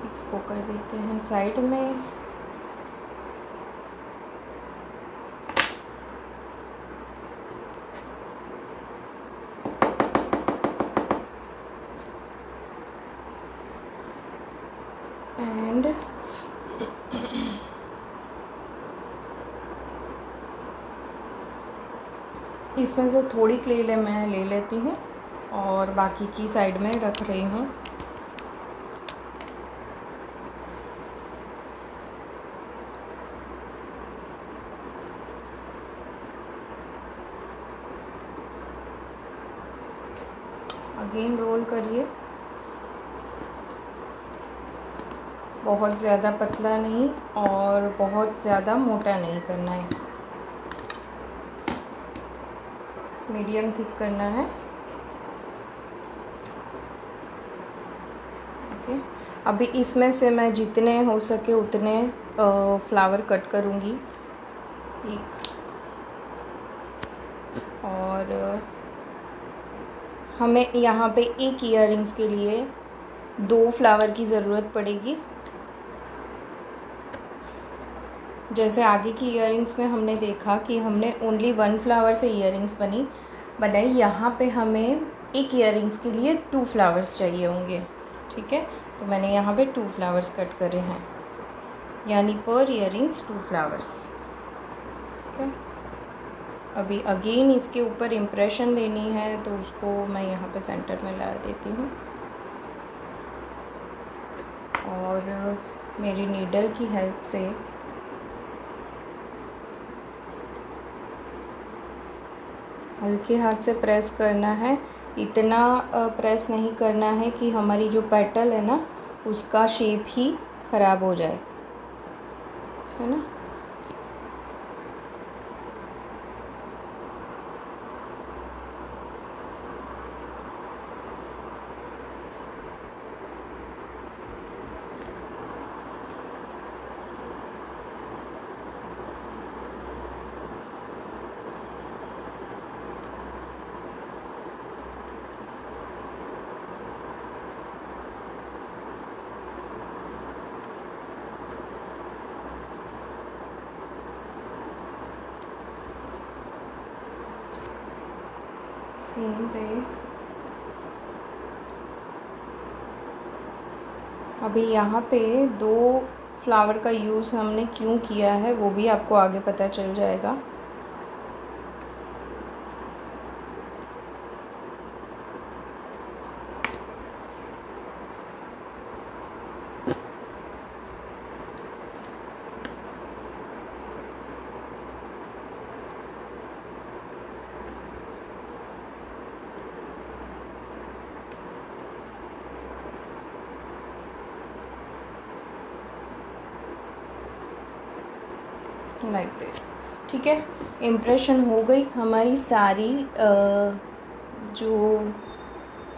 इसको कर देते हैं साइड में। एंड इसमें से थोड़ी क्ले मैं ले लेती हूँ और बाकी की साइड में रख रही हूँ। अगेन रोल करिए, बहुत ज़्यादा पतला नहीं और बहुत ज़्यादा मोटा नहीं करना है, मीडियम थिक करना है। ओके, अभी इसमें से मैं जितने हो सके उतने फ्लावर कट करूँगी। एक और हमें यहाँ पे एक ईयररिंग्स के लिए 2 फ्लावर की ज़रूरत पड़ेगी। जैसे आगे की ईयररिंग्स में हमने देखा कि हमने ओनली 1 फ्लावर से ईयररिंग्स बनाई, यहाँ पे हमें एक ईयररिंग्स के लिए 2 फ्लावर्स चाहिए होंगे। ठीक है, तो मैंने यहाँ पे 2 फ्लावर्स कट करे हैं, यानी पर ईयररिंग्स 2 फ्लावर्स। ठीक है, अभी अगेन इसके ऊपर इम्प्रेशन देनी है तो उसको मैं यहाँ पे सेंटर में ला देती हूँ और मेरी नीडल की हेल्प से हल्के हाथ से प्रेस करना है। इतना प्रेस नहीं करना है कि हमारी जो पेटल है ना उसका शेप ही ख़राब हो जाए, है ना। सेम वे अभी यहाँ पे 2 फ्लावर का यूज़ हमने क्यों किया है वो भी आपको आगे पता चल जाएगा। Like this. ठीक है, इम्प्रेशन हो गई हमारी सारी जो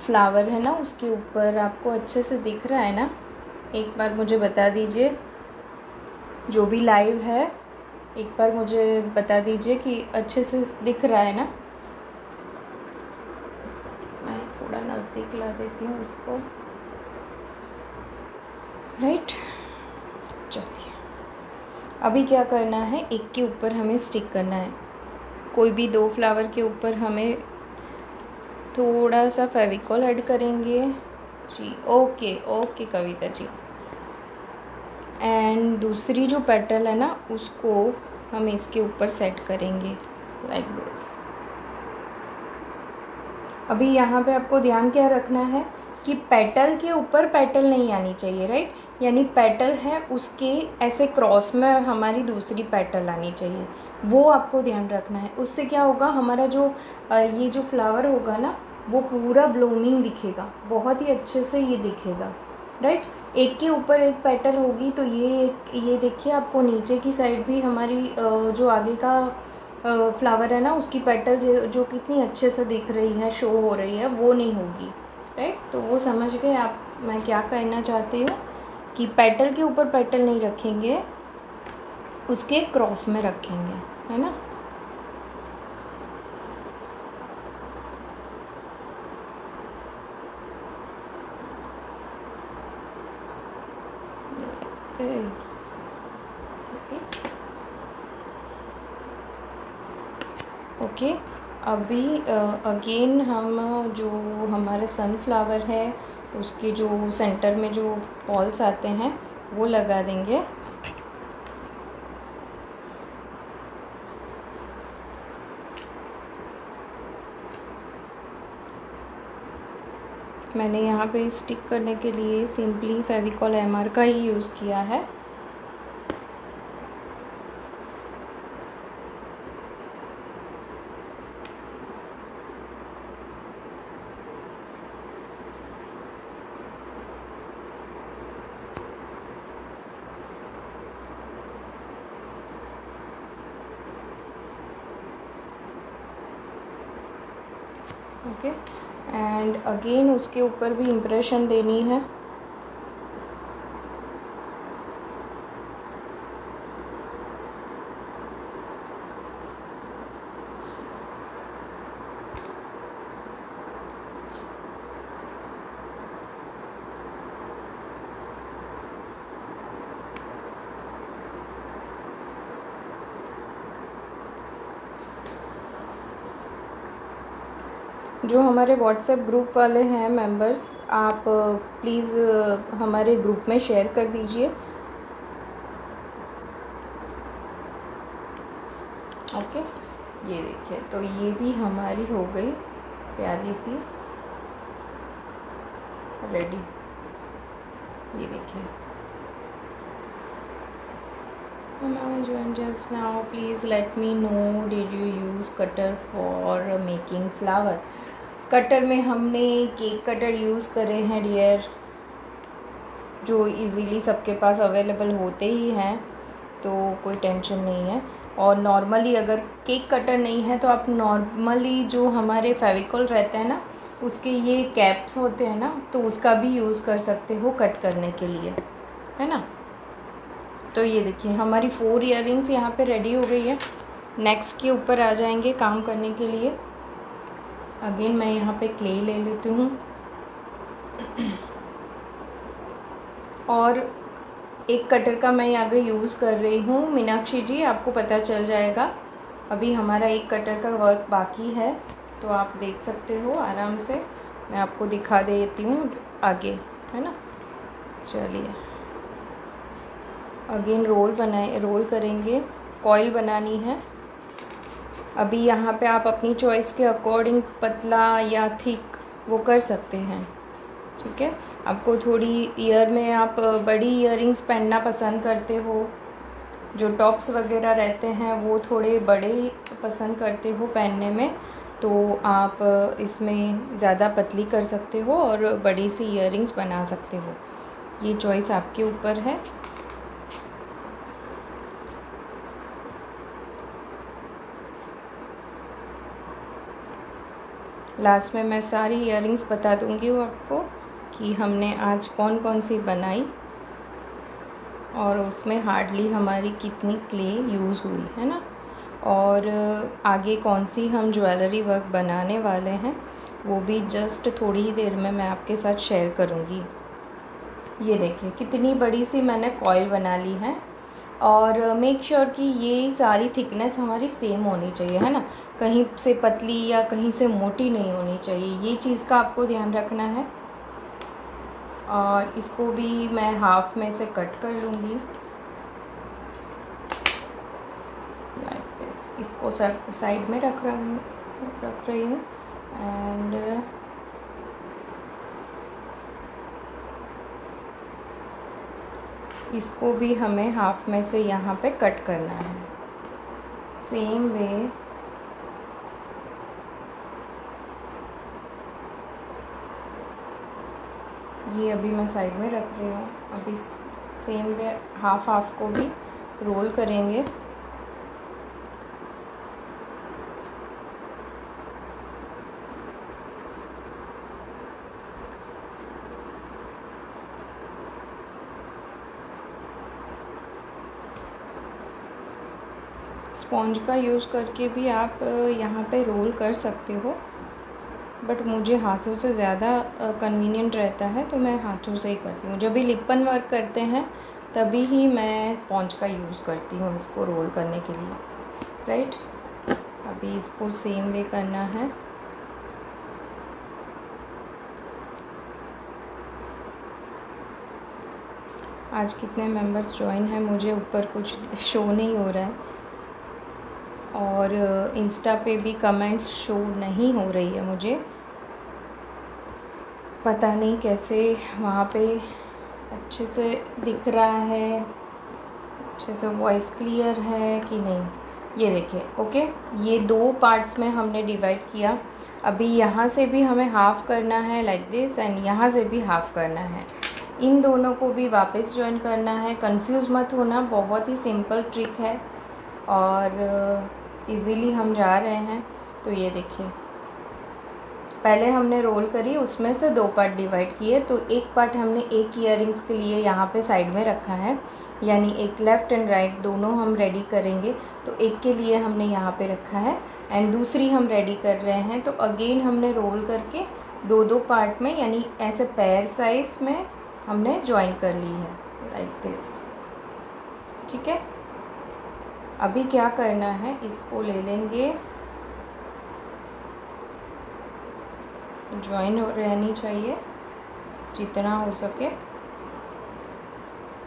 फ्लावर है ना उसके ऊपर। आपको अच्छे से दिख रहा है ना? एक बार मुझे बता दीजिए, जो भी लाइव है एक बार मुझे बता दीजिए कि अच्छे से दिख रहा है ना। मैं थोड़ा नज़दीक ला देती हूँ इसको, राइट। चलिए, अभी क्या करना है, एक के ऊपर हमें स्टिक करना है। कोई भी 2 फ्लावर के ऊपर हमें थोड़ा सा फेविकॉल ऐड करेंगे जी। Okay okay Kavita ji. And दूसरी जो पेटल है ना उसको हम इसके ऊपर सेट करेंगे लाइक दिस। अभी यहाँ पे आपको ध्यान क्या रखना है कि पेटल के ऊपर पेटल नहीं आनी चाहिए, राइट। यानी पेटल है उसके ऐसे क्रॉस में हमारी दूसरी पेटल आनी चाहिए, वो आपको ध्यान रखना है। उससे क्या होगा, हमारा जो ये जो फ्लावर होगा ना वो पूरा ब्लूमिंग दिखेगा, बहुत ही अच्छे से ये दिखेगा, राइट। एक के ऊपर एक पेटल होगी तो ये देखिए आपको नीचे की साइड भी हमारी जो आगे का फ्लावर है ना उसकी पेटल जो कितनी अच्छे से दिख रही है, शो हो रही है, वो नहीं होगी, राइट। तो वो समझ गए आप मैं क्या कहना चाहती हूँ कि पेटल के ऊपर पेटल नहीं रखेंगे, उसके क्रॉस में रखेंगे, है ना। ओके, अभी अगेन हम जो हमारे सनफ्लावर है उसके जो सेंटर में जो बॉल्स आते हैं वो लगा देंगे। मैंने यहाँ पे स्टिक करने के लिए सिंपली फेविकॉल एमआर का ही यूज़ किया है। ओके, एंड अगेन उसके ऊपर भी इम्प्रेशन देनी है। जो हमारे व्हाट्सएप ग्रुप वाले हैं मेंबर्स, आप प्लीज़ हमारे ग्रुप में शेयर कर दीजिए। ओके, ये देखिए, तो ये भी हमारी हो गई प्यारी सी रेडी। ये देखिए, Mama joined just now. Please let me know, did you use cutter for making flower? Cutter में हमने केक कटर यूज़ करे हैं डियर, जो इजीली सबके पास अवेलेबल होते ही हैं, तो कोई टेंशन नहीं है। और नॉर्मली अगर केक कटर नहीं है तो आप नॉर्मली जो हमारे फेविकॉल रहते हैं ना, उसके ये कैप्स होते हैं ना, तो उसका भी यूज़ कर सकते हो कट करने के लिए, है ना। तो ये देखिए, हमारी 4 इयररिंग्स यहाँ पे रेडी हो गई है। नेक्स्ट के ऊपर आ जाएंगे काम करने के लिए। अगेन मैं यहाँ पे क्ले ले लेती हूँ और एक कटर का मैं आगे यूज़ कर रही हूँ। मीनाक्षी जी, आपको पता चल जाएगा, अभी हमारा एक कटर का वर्क बाकी है, तो आप देख सकते हो आराम से। मैं आपको दिखा देती हूँ आगे, है ना। चलिए, अगेन रोल करेंगे, कॉइल बनानी है। अभी यहाँ पे आप अपनी चॉइस के अकॉर्डिंग पतला या थिक वो कर सकते हैं, ठीक है। आपको थोड़ी ईयर में आप बड़ी इयररिंग्स पहनना पसंद करते हो, जो टॉप्स वगैरह रहते हैं वो थोड़े बड़े पसंद करते हो पहनने में, तो आप इसमें ज़्यादा पतली कर सकते हो और बड़ी सी इयररिंग्स बना सकते हो। ये चॉइस आपके ऊपर है। लास्ट में मैं सारी इयररिंग्स बता दूंगी आपको कि हमने आज कौन कौन सी बनाई और उसमें हार्डली हमारी कितनी क्ले यूज़ हुई, है ना। और आगे कौन सी हम ज्वेलरी वर्क बनाने वाले हैं वो भी जस्ट थोड़ी ही देर में मैं आपके साथ शेयर करूँगी। ये देखिए, कितनी बड़ी सी मैंने कॉइल बना ली है। और मेक श्योर कि ये सारी थिकनेस हमारी सेम होनी चाहिए, है ना। कहीं से पतली या कहीं से मोटी नहीं होनी चाहिए, ये चीज़ का आपको ध्यान रखना है। और इसको भी मैं हाफ में से कट कर लूँगी लाइक दिस। इसको साइड में रख रही हूँ एंड इसको भी हमें हाफ में से यहाँ पे कट करना है। सेम वे ये अभी मैं साइड में रख रही हूँ। अभी सेम वे हाफ को भी रोल करेंगे। स्पॉन्ज का यूज़ करके भी आप यहाँ पे रोल कर सकते हो, बट मुझे हाथों से ज़्यादा कन्वीनियंट रहता है, तो मैं हाथों से ही करती हूँ। जब भी लिपन वर्क करते हैं तभी ही मैं स्पॉन्ज का यूज़ करती हूँ इसको रोल करने के लिए, राइट। अभी इसको सेम वे करना है। आज कितने मेंबर्स ज्वाइन हैं मुझे ऊपर कुछ शो नहीं हो रहा है, और इंस्टा पे भी कमेंट्स शो नहीं हो रही है मुझे। पता नहीं कैसे वहाँ पे अच्छे से दिख रहा है, अच्छे से वॉइस क्लियर है कि नहीं। ये देखिए, ओके, ये 2 पार्ट्स में हमने डिवाइड किया। अभी यहाँ से भी हमें हाफ़ करना है लाइक दिस, एंड यहाँ से भी हाफ़ करना है। इन दोनों को भी वापस ज्वाइन करना है। कंफ्यूज मत होना, बहुत ही सिंपल ट्रिक है और इजीली हम जा रहे हैं। तो ये देखिए, पहले हमने रोल करी, उसमें से 2 पार्ट डिवाइड किए। तो एक पार्ट हमने एक ईयरिंग्स के लिए यहाँ पे साइड में रखा है, यानी एक लेफ़्ट एंड राइट दोनों हम रेडी करेंगे। तो एक के लिए हमने यहाँ पे रखा है एंड दूसरी हम रेडी कर रहे हैं। तो अगेन हमने रोल करके 2-2 पार्ट में, यानी ऐसे पैर साइज़ में हमने ज्वाइन कर ली है लाइक दिस। ठीक है, अभी क्या करना है, इसको ले लेंगे, ज्वाइन रहनी चाहिए जितना हो सके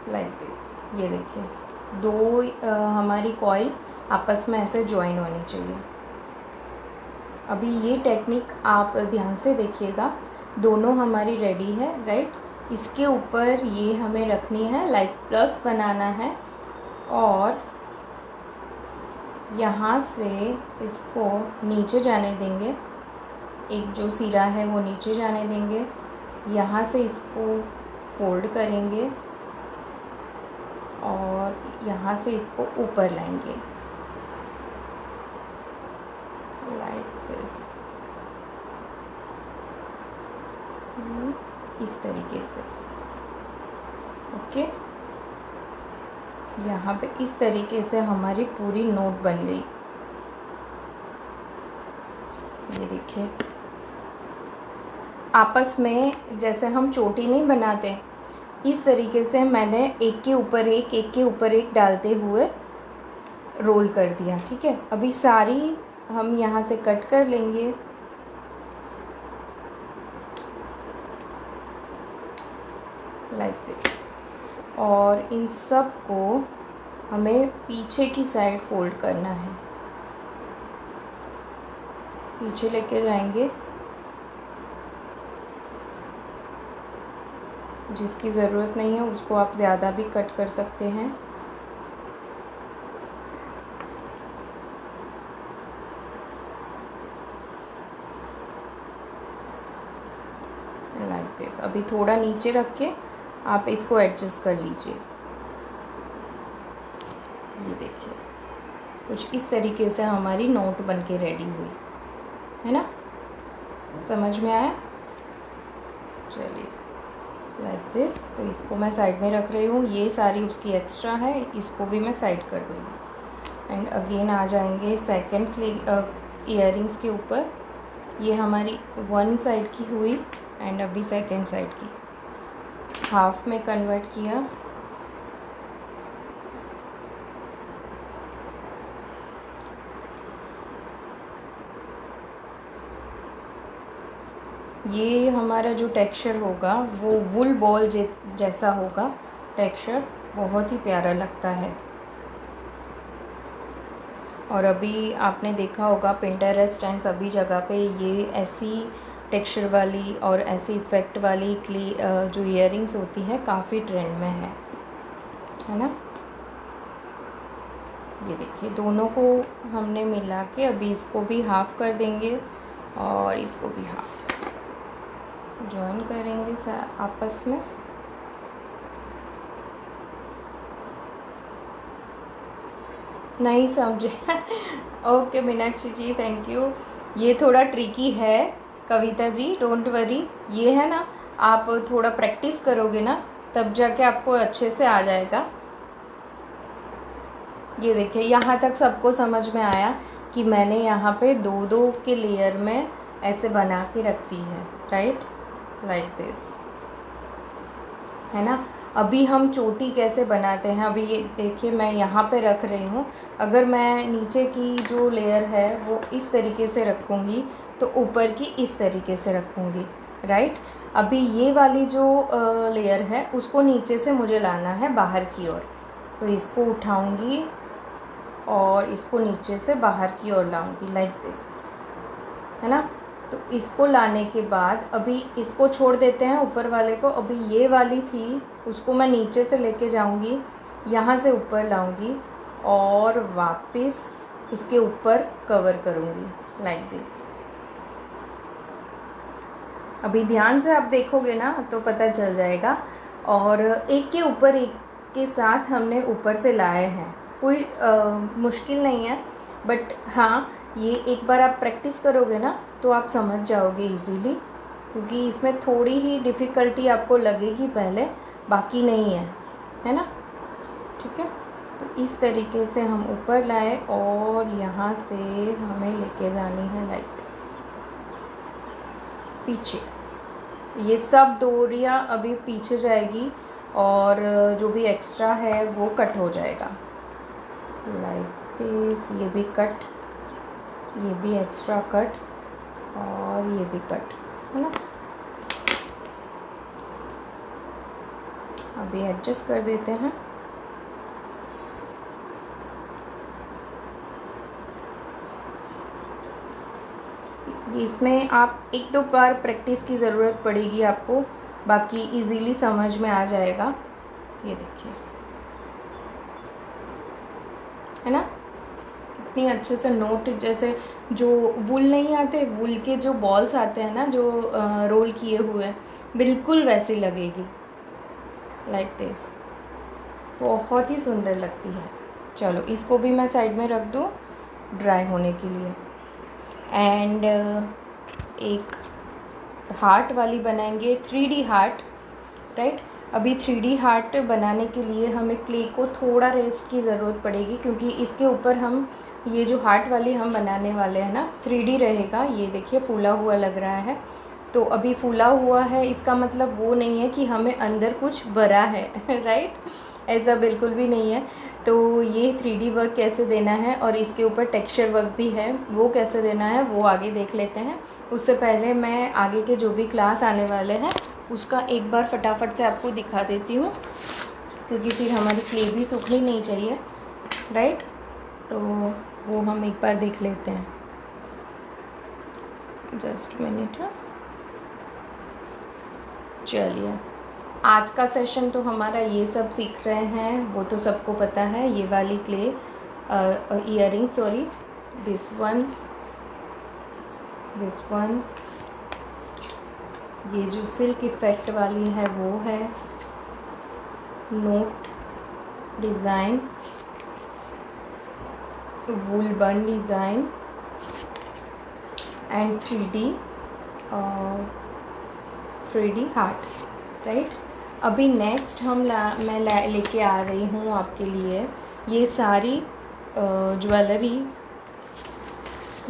लाइक दिस। ये देखिए, 2 हमारी कॉइल आपस में ऐसे ज्वाइन होनी चाहिए। अभी ये टेक्निक आप ध्यान से देखिएगा, दोनों हमारी रेडी है राइट। इसके ऊपर ये हमें रखनी है, लाइक प्लस बनाना है और यहाँ से इसको नीचे जाने देंगे, एक जो सिरा है वो नीचे जाने देंगे। यहाँ से इसको फोल्ड करेंगे और यहाँ से इसको ऊपर लाएंगे लाइक दिस, इस तरीके से। ओके, यहाँ पे इस तरीके से हमारी पूरी नोट बन गई। ये देखिए, आपस में जैसे हम चोटी नहीं बनाते, इस तरीके से मैंने एक के ऊपर एक डालते हुए रोल कर दिया। ठीक है, अभी सारी हम यहाँ से कट कर लेंगे। लाइक दिस, और इन सब को हमें पीछे की साइड फोल्ड करना है, पीछे लेके जाएंगे। जिसकी ज़रूरत नहीं है उसको आप ज़्यादा भी कट कर सकते हैं। लाइक दिस, अभी थोड़ा नीचे रख के आप इसको एडजस्ट कर लीजिए। ये देखिए, कुछ इस तरीके से हमारी नोट बन के रेडी हुई है ना, समझ में आया। चलिए लाइक दिस, तो इसको मैं साइड में रख रही हूँ। ये सारी उसकी एक्स्ट्रा है, इसको भी मैं साइड कर दूँगी। एंड अगेन आ जाएंगे सेकंड ईयरिंग्स के ऊपर। ये हमारी 1 साइड की हुई एंड अभी सेकंड साइड की हाफ में कन्वर्ट किया। ये हमारा जो टेक्सचर होगा वो वुल बॉल जैसा होगा टेक्सचर, बहुत ही प्यारा लगता है। और अभी आपने देखा होगा पिंटरेस्ट एंड सभी जगह पे ये ऐसी टेक्सचर वाली और ऐसी इफ़ेक्ट वाली जो ईयरिंग्स होती हैं काफ़ी ट्रेंड में है ना। ये देखिए, दोनों को हमने मिला के अभी इसको भी हाफ़ कर देंगे और इसको भी हाफ़ जॉइन करेंगे आपस में। नहीं समझे okay Meenakshi ji, thank you. ये थोड़ा ट्रिकी है कविता जी, डोंट वरी। ये है ना, आप थोड़ा प्रैक्टिस करोगे ना तब जाके आपको अच्छे से आ जाएगा। ये देखिए, यहाँ तक सबको समझ में आया कि मैंने यहाँ पे 2-2 के लेयर में ऐसे बना के रख दी है राइट, लाइक दिस, है ना। अभी हम चोटी कैसे बनाते हैं, अभी ये देखिए मैं यहाँ पे रख रही हूँ। अगर मैं नीचे की जो लेयर है वो इस तरीके से रखूँगी तो ऊपर की इस तरीके से रखूँगी राइट। अभी ये वाली जो लेयर है उसको नीचे से मुझे लाना है बाहर की ओर, तो इसको उठाऊँगी और इसको नीचे से बाहर की ओर लाऊँगी लाइक दिस, है ना। तो इसको लाने के बाद अभी इसको छोड़ देते हैं ऊपर वाले को। अभी ये वाली थी उसको मैं नीचे से लेके जाऊंगी, यहाँ से ऊपर लाऊंगी और वापस इसके ऊपर कवर करूँगी लाइक दिस। अभी ध्यान से आप देखोगे ना तो पता चल जाएगा। और एक के ऊपर एक के साथ हमने ऊपर से लाए हैं, कोई मुश्किल नहीं है। बट हाँ, ये एक बार आप प्रैक्टिस करोगे ना तो आप समझ जाओगे इजीली, क्योंकि इसमें थोड़ी ही डिफ़िकल्टी आपको लगेगी पहले, बाकी नहीं है ना। ठीक है, तो इस तरीके से हम ऊपर लाए और यहाँ से हमें लेके जानी है लाइक दिस पीछे। ये सब डोरियाँ अभी पीछे जाएगी और जो भी एक्स्ट्रा है वो कट हो जाएगा लाइक दिस। ये भी कट, ये भी एक्स्ट्रा कट और ये भी कट, है ना। अभी एडजस्ट कर देते हैं। इसमें आप एक दो बार प्रैक्टिस की ज़रूरत पड़ेगी आपको, बाकी इजीली समझ में आ जाएगा। ये देखिए, है ना, कितनी अच्छे से नोट, जैसे जो वूल नहीं आते, वूल के जो बॉल्स आते हैं ना जो रोल किए हुए, बिल्कुल वैसी लगेगी लाइक दिस। बहुत ही सुंदर लगती है। चलो इसको भी मैं साइड में रख दूँ ड्राई होने के लिए। एंड एक हार्ट वाली बनाएंगे, 3D हार्ट, राइट। अभी 3D हार्ट बनाने के लिए हमें क्ले को थोड़ा रेस्ट की ज़रूरत पड़ेगी, क्योंकि इसके ऊपर हम ये जो हार्ट वाली हम बनाने वाले हैं ना 3D रहेगा। ये देखिए फूला हुआ लग रहा है, तो अभी फूला हुआ है इसका मतलब वो नहीं है कि हमें अंदर कुछ भरा है राइट, ऐसा बिल्कुल भी नहीं है। तो ये 3D वर्क कैसे देना है और इसके ऊपर टेक्सचर वर्क भी है, वो कैसे देना है वो आगे देख लेते हैं। उससे पहले मैं आगे के जो भी क्लास आने वाले हैं उसका एक बार फटाफट से आपको दिखा देती हूँ, क्योंकि फिर हमारी क्ले भी सूखनी नहीं चाहिए, राइट। तो वो हम एक बार देख लेते हैं, जस्ट मिनट। चलिए, आज का सेशन तो हमारा ये सब सीख रहे हैं, वो तो सबको पता है। ये वाली clay earring, sorry, this one, ये जो सिल्क इफ़ेक्ट वाली है वो है, नोट डिज़ाइन, वूल बन design and 3D heart, right. अभी नेक्स्ट मैं लेके आ रही हूँ आपके लिए ये सारी ज्वेलरी,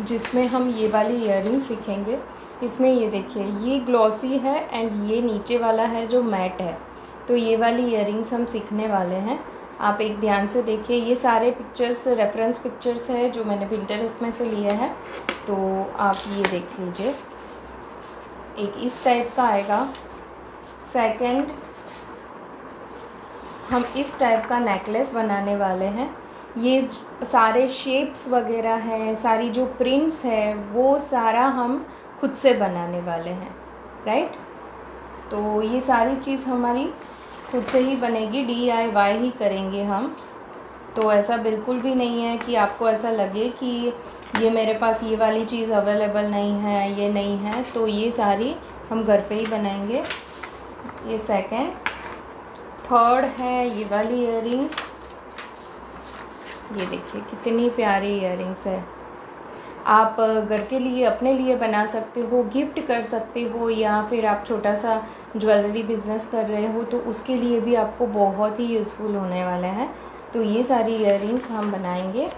जिसमें हम ये वाली ईयरिंग सीखेंगे। इसमें ये देखिए, ये ग्लॉसी है एंड ये नीचे वाला है जो मैट है। तो ये वाली ईयरिंग्स हम सीखने वाले हैं। आप एक ध्यान से देखिए, ये सारे पिक्चर्स रेफरेंस पिक्चर्स है जो मैंने पिंटरेस्ट में से लिए हैं, तो आप ये देख लीजिए। एक इस टाइप का आएगा, सेकंड हम इस टाइप का नेकलेस बनाने वाले हैं। ये सारे शेप्स वगैरह हैं, सारी जो प्रिंट्स है वो सारा हम खुद से बनाने वाले हैं, राइट। तो ये सारी चीज़ हमारी खुद से ही बनेगी, DIY ही करेंगे हम। तो ऐसा बिल्कुल भी नहीं है कि आपको ऐसा लगे कि ये मेरे पास ये वाली चीज़ अवेलेबल नहीं है, ये नहीं है। तो ये सारी हम घर पे ही बनाएंगे। ये सेकंड, थर्ड है ये वाली ईयरिंग्स। ये देखिए कितनी प्यारी ईयरिंग्स है। आप घर के लिए अपने लिए बना सकते हो, गिफ्ट कर सकते हो, या फिर आप छोटा सा ज्वेलरी बिज़नेस कर रहे हो तो उसके लिए भी आपको बहुत ही यूज़फुल होने वाला है। तो ये सारी ईयरिंग्स हम बनाएंगे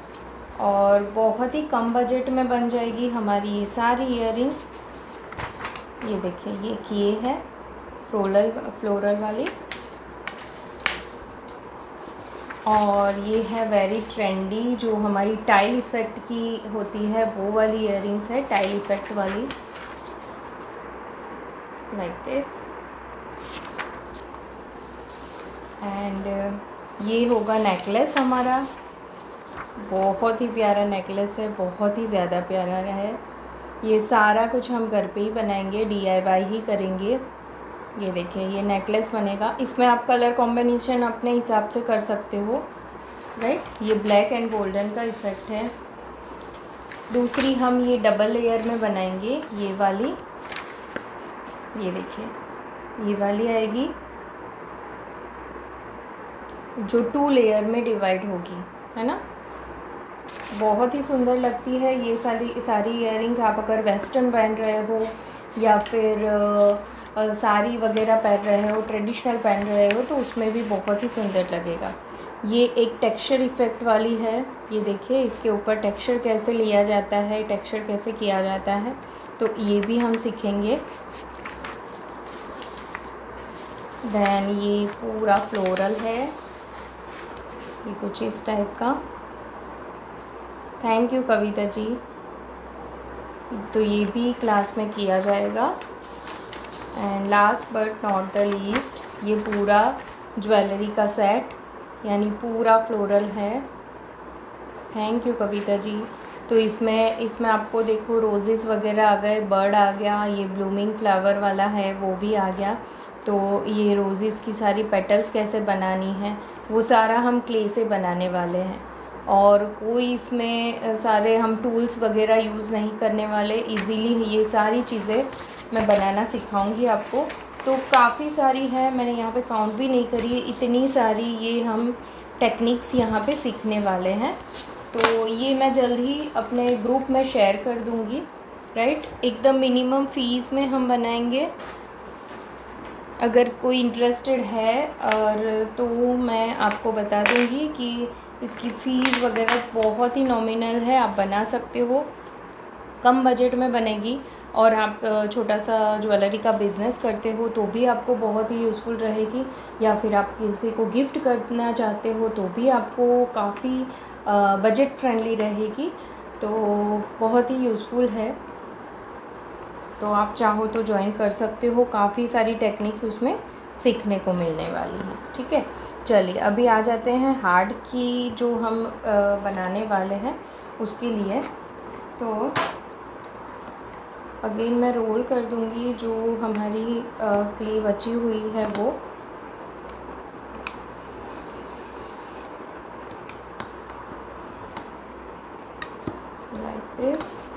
और बहुत ही कम बजट में बन जाएगी हमारी ये सारी ईयरिंग्स। ये देखिए, ये किए है फ्लोरल वाली, और ये है वेरी ट्रेंडी जो हमारी टाइल इफ़ेक्ट की होती है वो वाली ईयरिंग्स है, टाइल इफ़ेक्ट वाली, लाइक दिस। एंड ये होगा नेकलेस हमारा, बहुत ही प्यारा नेकलेस है, बहुत ही ज़्यादा प्यारा है। ये सारा कुछ हम घर पे ही बनाएंगे, DIY ही करेंगे। ये देखिए ये नेकलेस बनेगा, इसमें आप कलर कॉम्बिनेशन अपने हिसाब से कर सकते हो, राइट। ये ब्लैक एंड गोल्डन का इफ़ेक्ट है। दूसरी हम ये डबल लेयर में बनाएंगे, ये वाली, ये देखिए ये वाली आएगी जो 2 लेयर में डिवाइड होगी, है ना। बहुत ही सुंदर लगती है ये सारी इयररिंग्स। आप अगर वेस्टर्न पहन रहे हो या फिर साड़ी वगैरह पहन रहे हो, ट्रेडिशनल पहन रहे हो, तो उसमें भी बहुत ही सुंदर लगेगा। ये एक टेक्सचर इफ़ेक्ट वाली है। ये देखिए इसके ऊपर टेक्सचर कैसे लिया जाता है, टेक्सचर कैसे किया जाता है, तो ये भी हम सीखेंगे। देन ये पूरा फ्लोरल है, ये कुछ इस टाइप का। थैंक यू कविता जी। तो ये भी क्लास में किया जाएगा। And last but not the least, ये पूरा ज्वेलरी का सेट, यानी पूरा फ्लोरल है। थैंक यू कविता जी। तो इसमें आपको देखो रोजेज़ वगैरह आ गए, बर्ड आ गया, ये ब्लूमिंग फ्लावर वाला है वो भी आ गया। तो ये रोजेज़ की सारी पेटल्स कैसे बनानी है वो सारा हम क्ले से बनाने वाले हैं, और कोई इसमें सारे हम टूल्स वगैरह यूज़ नहीं करने वाले। इजीली ये सारी चीज़ें मैं बनाना सिखाऊंगी आपको। तो काफ़ी सारी है, मैंने यहाँ पे काउंट भी नहीं करी, इतनी सारी ये हम टेक्निक्स यहाँ पे सीखने वाले हैं। तो ये मैं जल्द ही अपने ग्रुप में शेयर कर दूँगी, राइट। एकदम मिनिमम फ़ीस में हम बनाएंगे। अगर कोई इंटरेस्टेड है और तो मैं आपको बता दूँगी कि इसकी फ़ीस वगैरह बहुत ही नॉमिनल है, आप बना सकते हो, कम बजट में बनेगी। और आप छोटा सा ज्वेलरी का बिज़नेस करते हो तो भी आपको बहुत ही यूज़फुल रहेगी, या फिर आप किसी को गिफ्ट करना चाहते हो तो भी आपको काफ़ी बजट फ्रेंडली रहेगी। तो बहुत ही यूज़फुल है, तो आप चाहो तो ज्वाइन कर सकते हो। काफ़ी सारी टेक्निक्स उसमें सीखने को मिलने वाली हैं, ठीक है। चलिए अभी आ जाते हैं हार्ड की जो हम बनाने वाले हैं उसके लिए। तो अगेन मैं रोल कर दूंगी जो हमारी क्ले बची हुई है वो। Like this.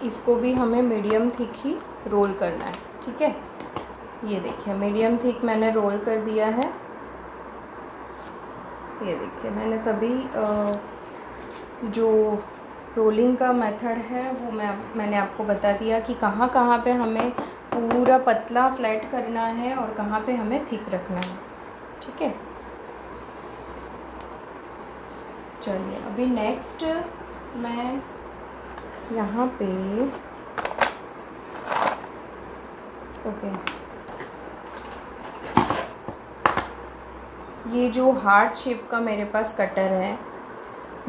इसको भी हमें मीडियम थिक ही रोल करना है, ठीक है। ये देखिए मीडियम थिक मैंने रोल कर दिया है। ये देखिए मैंने सभी जो रोलिंग का मेथड है वो मैंने आपको बता दिया कि कहाँ कहाँ पे हमें पूरा पतला फ्लैट करना है और कहाँ पे हमें थिक रखना है, ठीक है। चलिए अभी नेक्स्ट मैं यहाँ पे ये जो हार्ट शेप का मेरे पास कटर है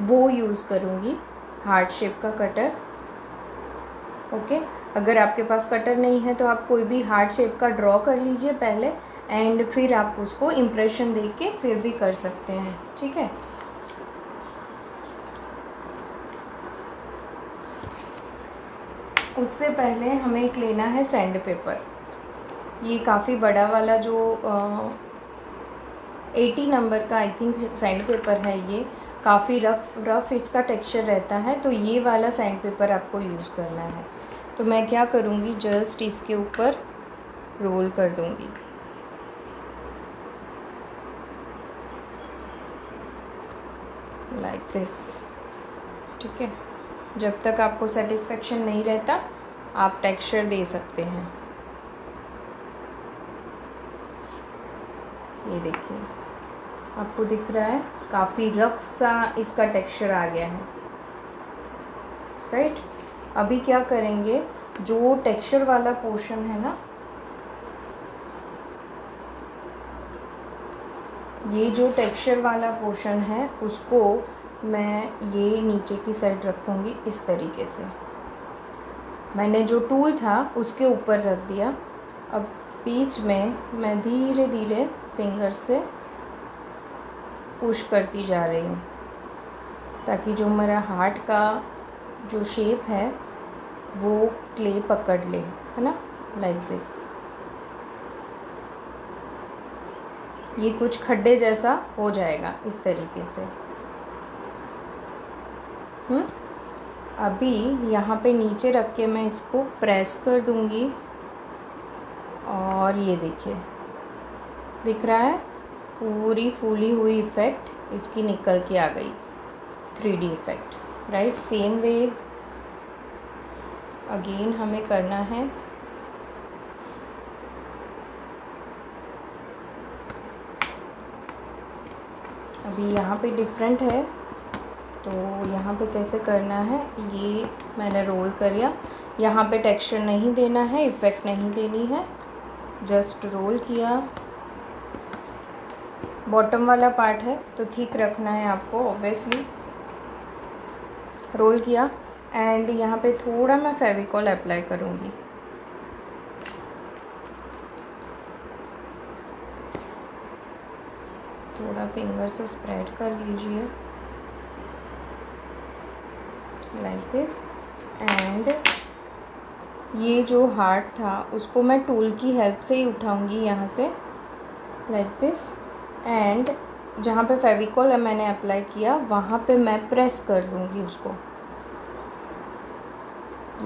वो यूज़ करूँगी, हार्ट शेप का कटर, ओके। अगर आपके पास कटर नहीं है तो आप कोई भी हार्ट शेप का ड्रॉ कर लीजिए पहले, एंड फिर आप उसको इम्प्रेशन दे के फिर भी कर सकते हैं, ठीक है। उससे पहले हमें एक लेना है सैंड पेपर। ये काफ़ी बड़ा वाला जो 80 नंबर का आई थिंक सैंड पेपर है, ये काफ़ी रफ इसका टेक्सचर रहता है। तो ये वाला सैंड पेपर आपको यूज़ करना है। तो मैं क्या करूँगी, जस्ट इसके ऊपर रोल कर दूँगी, लाइक दिस, ठीक है। जब तक आपको सेटिस्फेक्शन नहीं रहता आप टेक्सचर दे सकते हैं। ये देखिए आपको दिख रहा है काफ़ी रफ सा इसका टेक्सचर आ गया है, राइट। अभी क्या करेंगे, जो टेक्सचर वाला पोर्शन है ना, ये जो टेक्सचर वाला पोर्शन है उसको मैं ये नीचे की साइड रखूँगी इस तरीके से। मैंने जो टूल था उसके ऊपर रख दिया। अब बीच में मैं धीरे धीरे फिंगर से पुश करती जा रही हूँ ताकि जो मेरा हार्ट का जो शेप है वो क्ले पकड़ ले, है ना, लाइक दिस। ये कुछ खड्डे जैसा हो जाएगा इस तरीके से। अभी यहाँ पे नीचे रख के मैं इसको प्रेस कर दूँगी और ये देखिए दिख रहा है, पूरी फूली हुई इफ़ेक्ट इसकी निकल के आ गई, 3D effect, right. Same way again हमें करना है। अभी यहाँ पे डिफरेंट है, तो यहाँ पे कैसे करना है, ये मैंने रोल करिया। यहाँ पे टेक्सचर नहीं देना है, इफ़ेक्ट नहीं देनी है, जस्ट रोल किया। बॉटम वाला पार्ट है तो ठीक रखना है आपको ऑब्वियसली। रोल किया एंड यहाँ पे थोड़ा मैं फेविकॉल अप्लाई करूँगी। थोड़ा फिंगर से स्प्रेड कर लीजिए लाइक दिस। एंड ये जो हार्ट था उसको मैं टूल की हेल्प से ही उठाऊंगी यहाँ से, लाइक दिस। एंड जहाँ पे फेविकॉल मैंने अप्लाई किया वहाँ पे मैं प्रेस कर दूँगी उसको,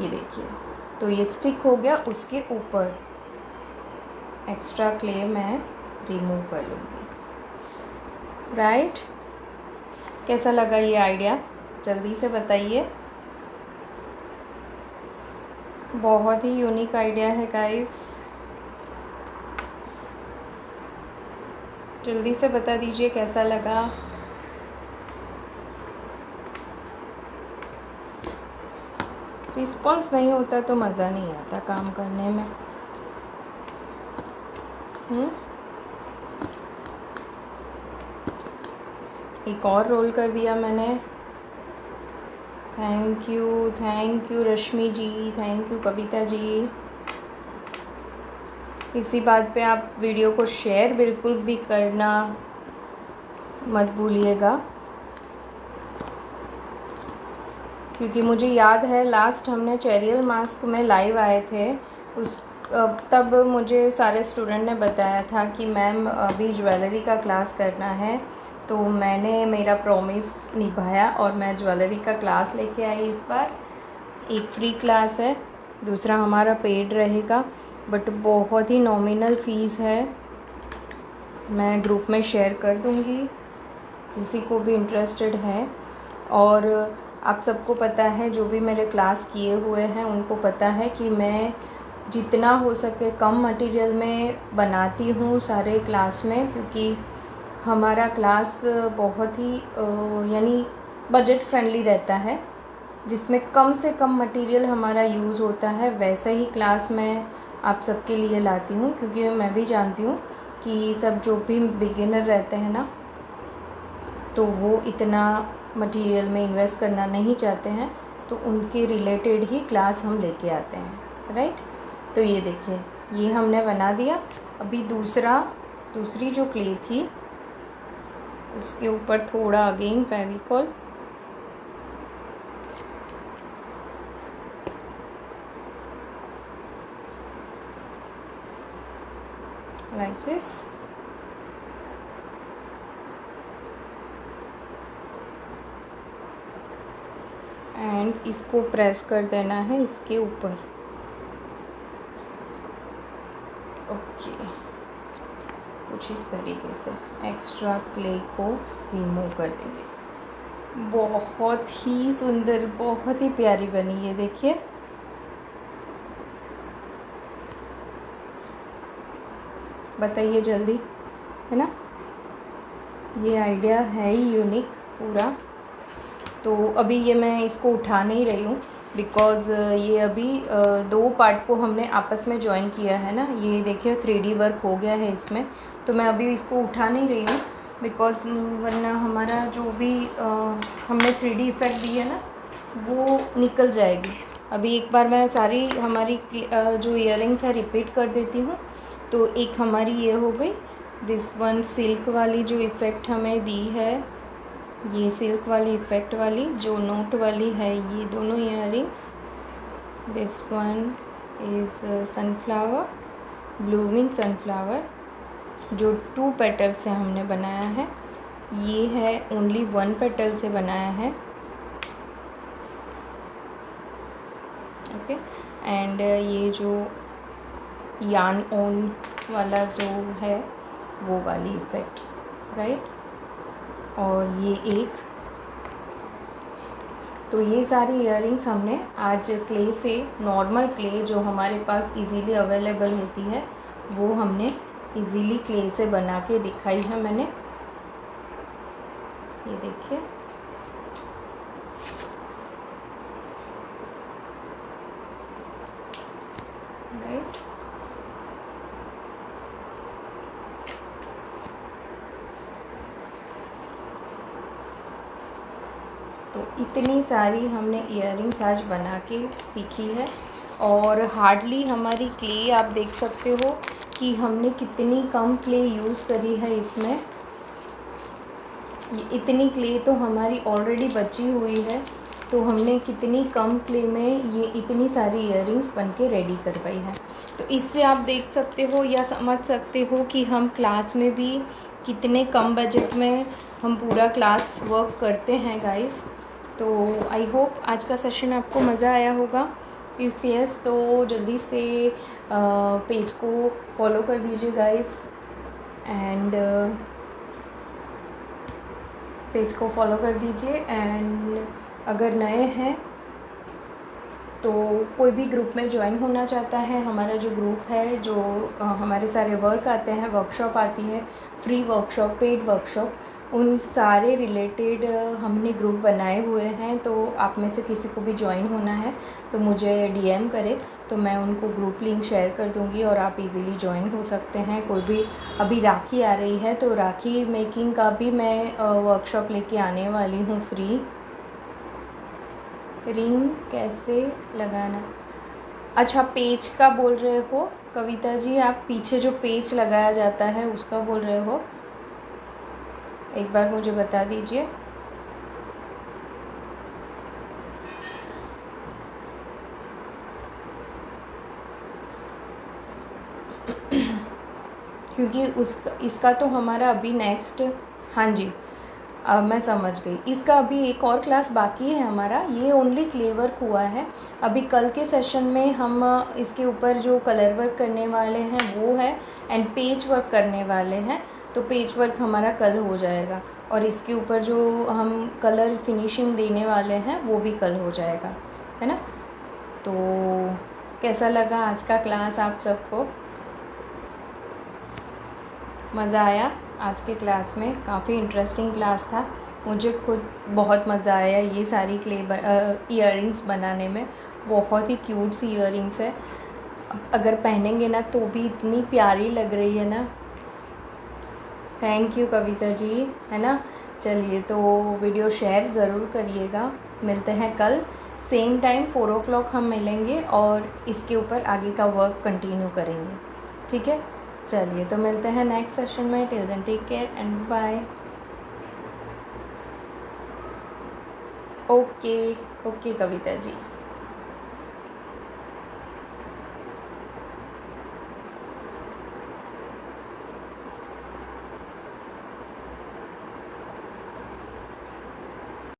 ये देखिए। तो ये स्टिक हो गया, उसके ऊपर एक्स्ट्रा क्ले मैं रिमूव कर लूँगी, राइट। कैसा लगा ये आइडिया, जल्दी से बताइए। बहुत ही यूनिक आइडिया है गाइस, जल्दी से बता दीजिए कैसा लगा। रिस्पॉन्स नहीं होता तो मज़ा नहीं आता काम करने में। एक और रोल कर दिया मैंने। Thank you Rashmi ji, thank you Kavita ji. इसी बात पे आप वीडियो को शेयर बिल्कुल भी करना मत भूलिएगा, क्योंकि मुझे याद है लास्ट हमने चेरियल मास्क में लाइव आए थे, तब मुझे सारे स्टूडेंट ने बताया था कि मैम अभी ज्वेलरी का क्लास करना है, तो मैंने मेरा प्रॉमिस निभाया और मैं ज्वेलरी का क्लास लेके आई। इस बार एक फ्री क्लास है, दूसरा हमारा पेड रहेगा, बट बहुत ही नॉमिनल फ़ीस है। मैं ग्रुप में शेयर कर दूँगी किसी को भी इंटरेस्टेड है। और आप सबको पता है, जो भी मेरे क्लास किए हुए हैं उनको पता है कि मैं जितना हो सके कम मटेरियल में बनाती हूँ सारे क्लास में, क्योंकि हमारा क्लास बहुत ही यानी बजट फ्रेंडली रहता है, जिसमें कम से कम मटेरियल हमारा यूज़ होता है। वैसा ही क्लास मैं आप सबके लिए लाती हूँ, क्योंकि मैं भी जानती हूँ कि सब जो भी बिगिनर रहते हैं ना, तो वो इतना मटेरियल में इन्वेस्ट करना नहीं चाहते हैं, तो उनके रिलेटेड ही क्लास हम लेके आते हैं, राइट। तो ये देखिए, ये हमने बना दिया। अभी दूसरी जो क्ले थी उसके ऊपर थोड़ा again Fevicol, like this. And इसको प्रेस कर देना है इसके ऊपर, ओके। कुछ इस तरीके से एक्स्ट्रा क्ले को रिमूव कर देंगे। बहुत ही सुंदर, बहुत ही प्यारी बनी, ये देखिए। बताइए जल्दी, है ना। ये आइडिया है ही यूनिक पूरा। तो अभी ये मैं इसको उठा नहीं रही हूँ, बिकॉज़ ये अभी 2 पार्ट को हमने आपस में जॉइन किया है ना। ये देखिए 3D वर्क हो गया है इसमें, तो मैं अभी इसको उठा नहीं रही हूँ, बिकॉज़ वरना हमारा जो भी हमने 3D इफ़ेक्ट दी है ना, वो निकल जाएगी। अभी एक बार मैं सारी हमारी जो इयररिंग्स है रिपीट कर देती हूँ, तो एक हमारी ये हो गई। दिस वन सिल्क वाली जो इफ़ेक्ट हमें दी है, ये सिल्क वाली इफ़ेक्ट वाली जो नोट वाली है, ये दोनों earrings. This one is sunflower, blooming sunflower, जो 2 पेटल से हमने बनाया है। ये है ओनली 1 पेटल से बनाया है। ओके, एंड ये जो यान ऑन वाला जो है वो वाली इफ़ेक्ट, राइट। और ये एक, तो ये सारी इयररिंग्स हमने आज क्ले से, नॉर्मल क्ले जो हमारे पास इजीली अवेलेबल होती है, वो हमने इजीली क्ले से बना के दिखाई है मैंने। ये देखिए, राइट। तो इतनी सारी हमने इयररिंग्स आज बना के सीखी है। और हार्डली हमारी क्ले आप देख सकते हो कि हमने कितनी कम क्ले यूज़ करी है इसमें। ये इतनी क्ले तो हमारी ऑलरेडी बची हुई है, तो हमने कितनी कम क्ले में ये इतनी सारी इयररिंग्स बन के रेडी करवाई है। तो इससे आप देख सकते हो या समझ सकते हो कि हम क्लास में भी कितने कम बजट में हम पूरा क्लास वर्क करते हैं गाइस। तो आई होप आज का सेशन आपको मज़ा आया होगा। इफ़ यस, तो जल्दी से पेज को फॉलो कर दीजिए गाइस, एंड पेज को फॉलो कर दीजिए। एंड अगर नए हैं तो कोई भी ग्रुप में ज्वाइन होना चाहता है, हमारा जो ग्रुप है, जो हमारे सारे वर्क आते हैं, वर्कशॉप आती है, फ्री वर्कशॉप, पेड वर्कशॉप, उन सारे रिलेटेड हमने ग्रुप बनाए हुए हैं। तो आप में से किसी को भी ज्वाइन होना है तो मुझे डीएम करें, तो मैं उनको ग्रुप लिंक शेयर कर दूँगी और आप इजीली ज्वाइन हो सकते हैं। कोई भी, अभी राखी आ रही है तो राखी मेकिंग का भी मैं वर्कशॉप लेके आने वाली हूँ फ्री। रिंग कैसे लगाना, अच्छा पेज का बोल रहे हो कविता जी, आप पीछे जो पेज लगाया जाता है उसका बोल रहे हो? एक बार मुझे बता दीजिए। क्योंकि इसका तो हमारा अभी नेक्स्ट, हाँ जी, मैं समझ गई। इसका अभी एक और क्लास बाकी है हमारा, ये ओनली क्ले वर्क हुआ है। अभी कल के सेशन में हम इसके ऊपर जो कलर वर्क करने वाले हैं वो है, एंड पेज वर्क करने वाले हैं। तो पेज वर्क हमारा कल हो जाएगा, और इसके ऊपर जो हम कलर फिनिशिंग देने वाले हैं वो भी कल हो जाएगा, है ना। तो कैसा लगा आज का क्लास आप सबको? मज़ा आया आज के क्लास में? काफ़ी इंटरेस्टिंग क्लास था, मुझे खुद बहुत मज़ा आया ये सारी क्ले इयररिंग्स बनाने में। बहुत ही क्यूट सी इयररिंग्स है, अगर पहनेंगे ना तो भी इतनी प्यारी लग रही है ना। थैंक यू कविता जी, है ना। चलिए, तो वीडियो शेयर ज़रूर करिएगा। मिलते हैं कल सेम टाइम 4 o'clock हम मिलेंगे और इसके ऊपर आगे का वर्क कंटिन्यू करेंगे, ठीक है। चलिए, तो मिलते हैं नेक्स्ट सेशन में। Till then take care and bye. Okay okay Kavita ji.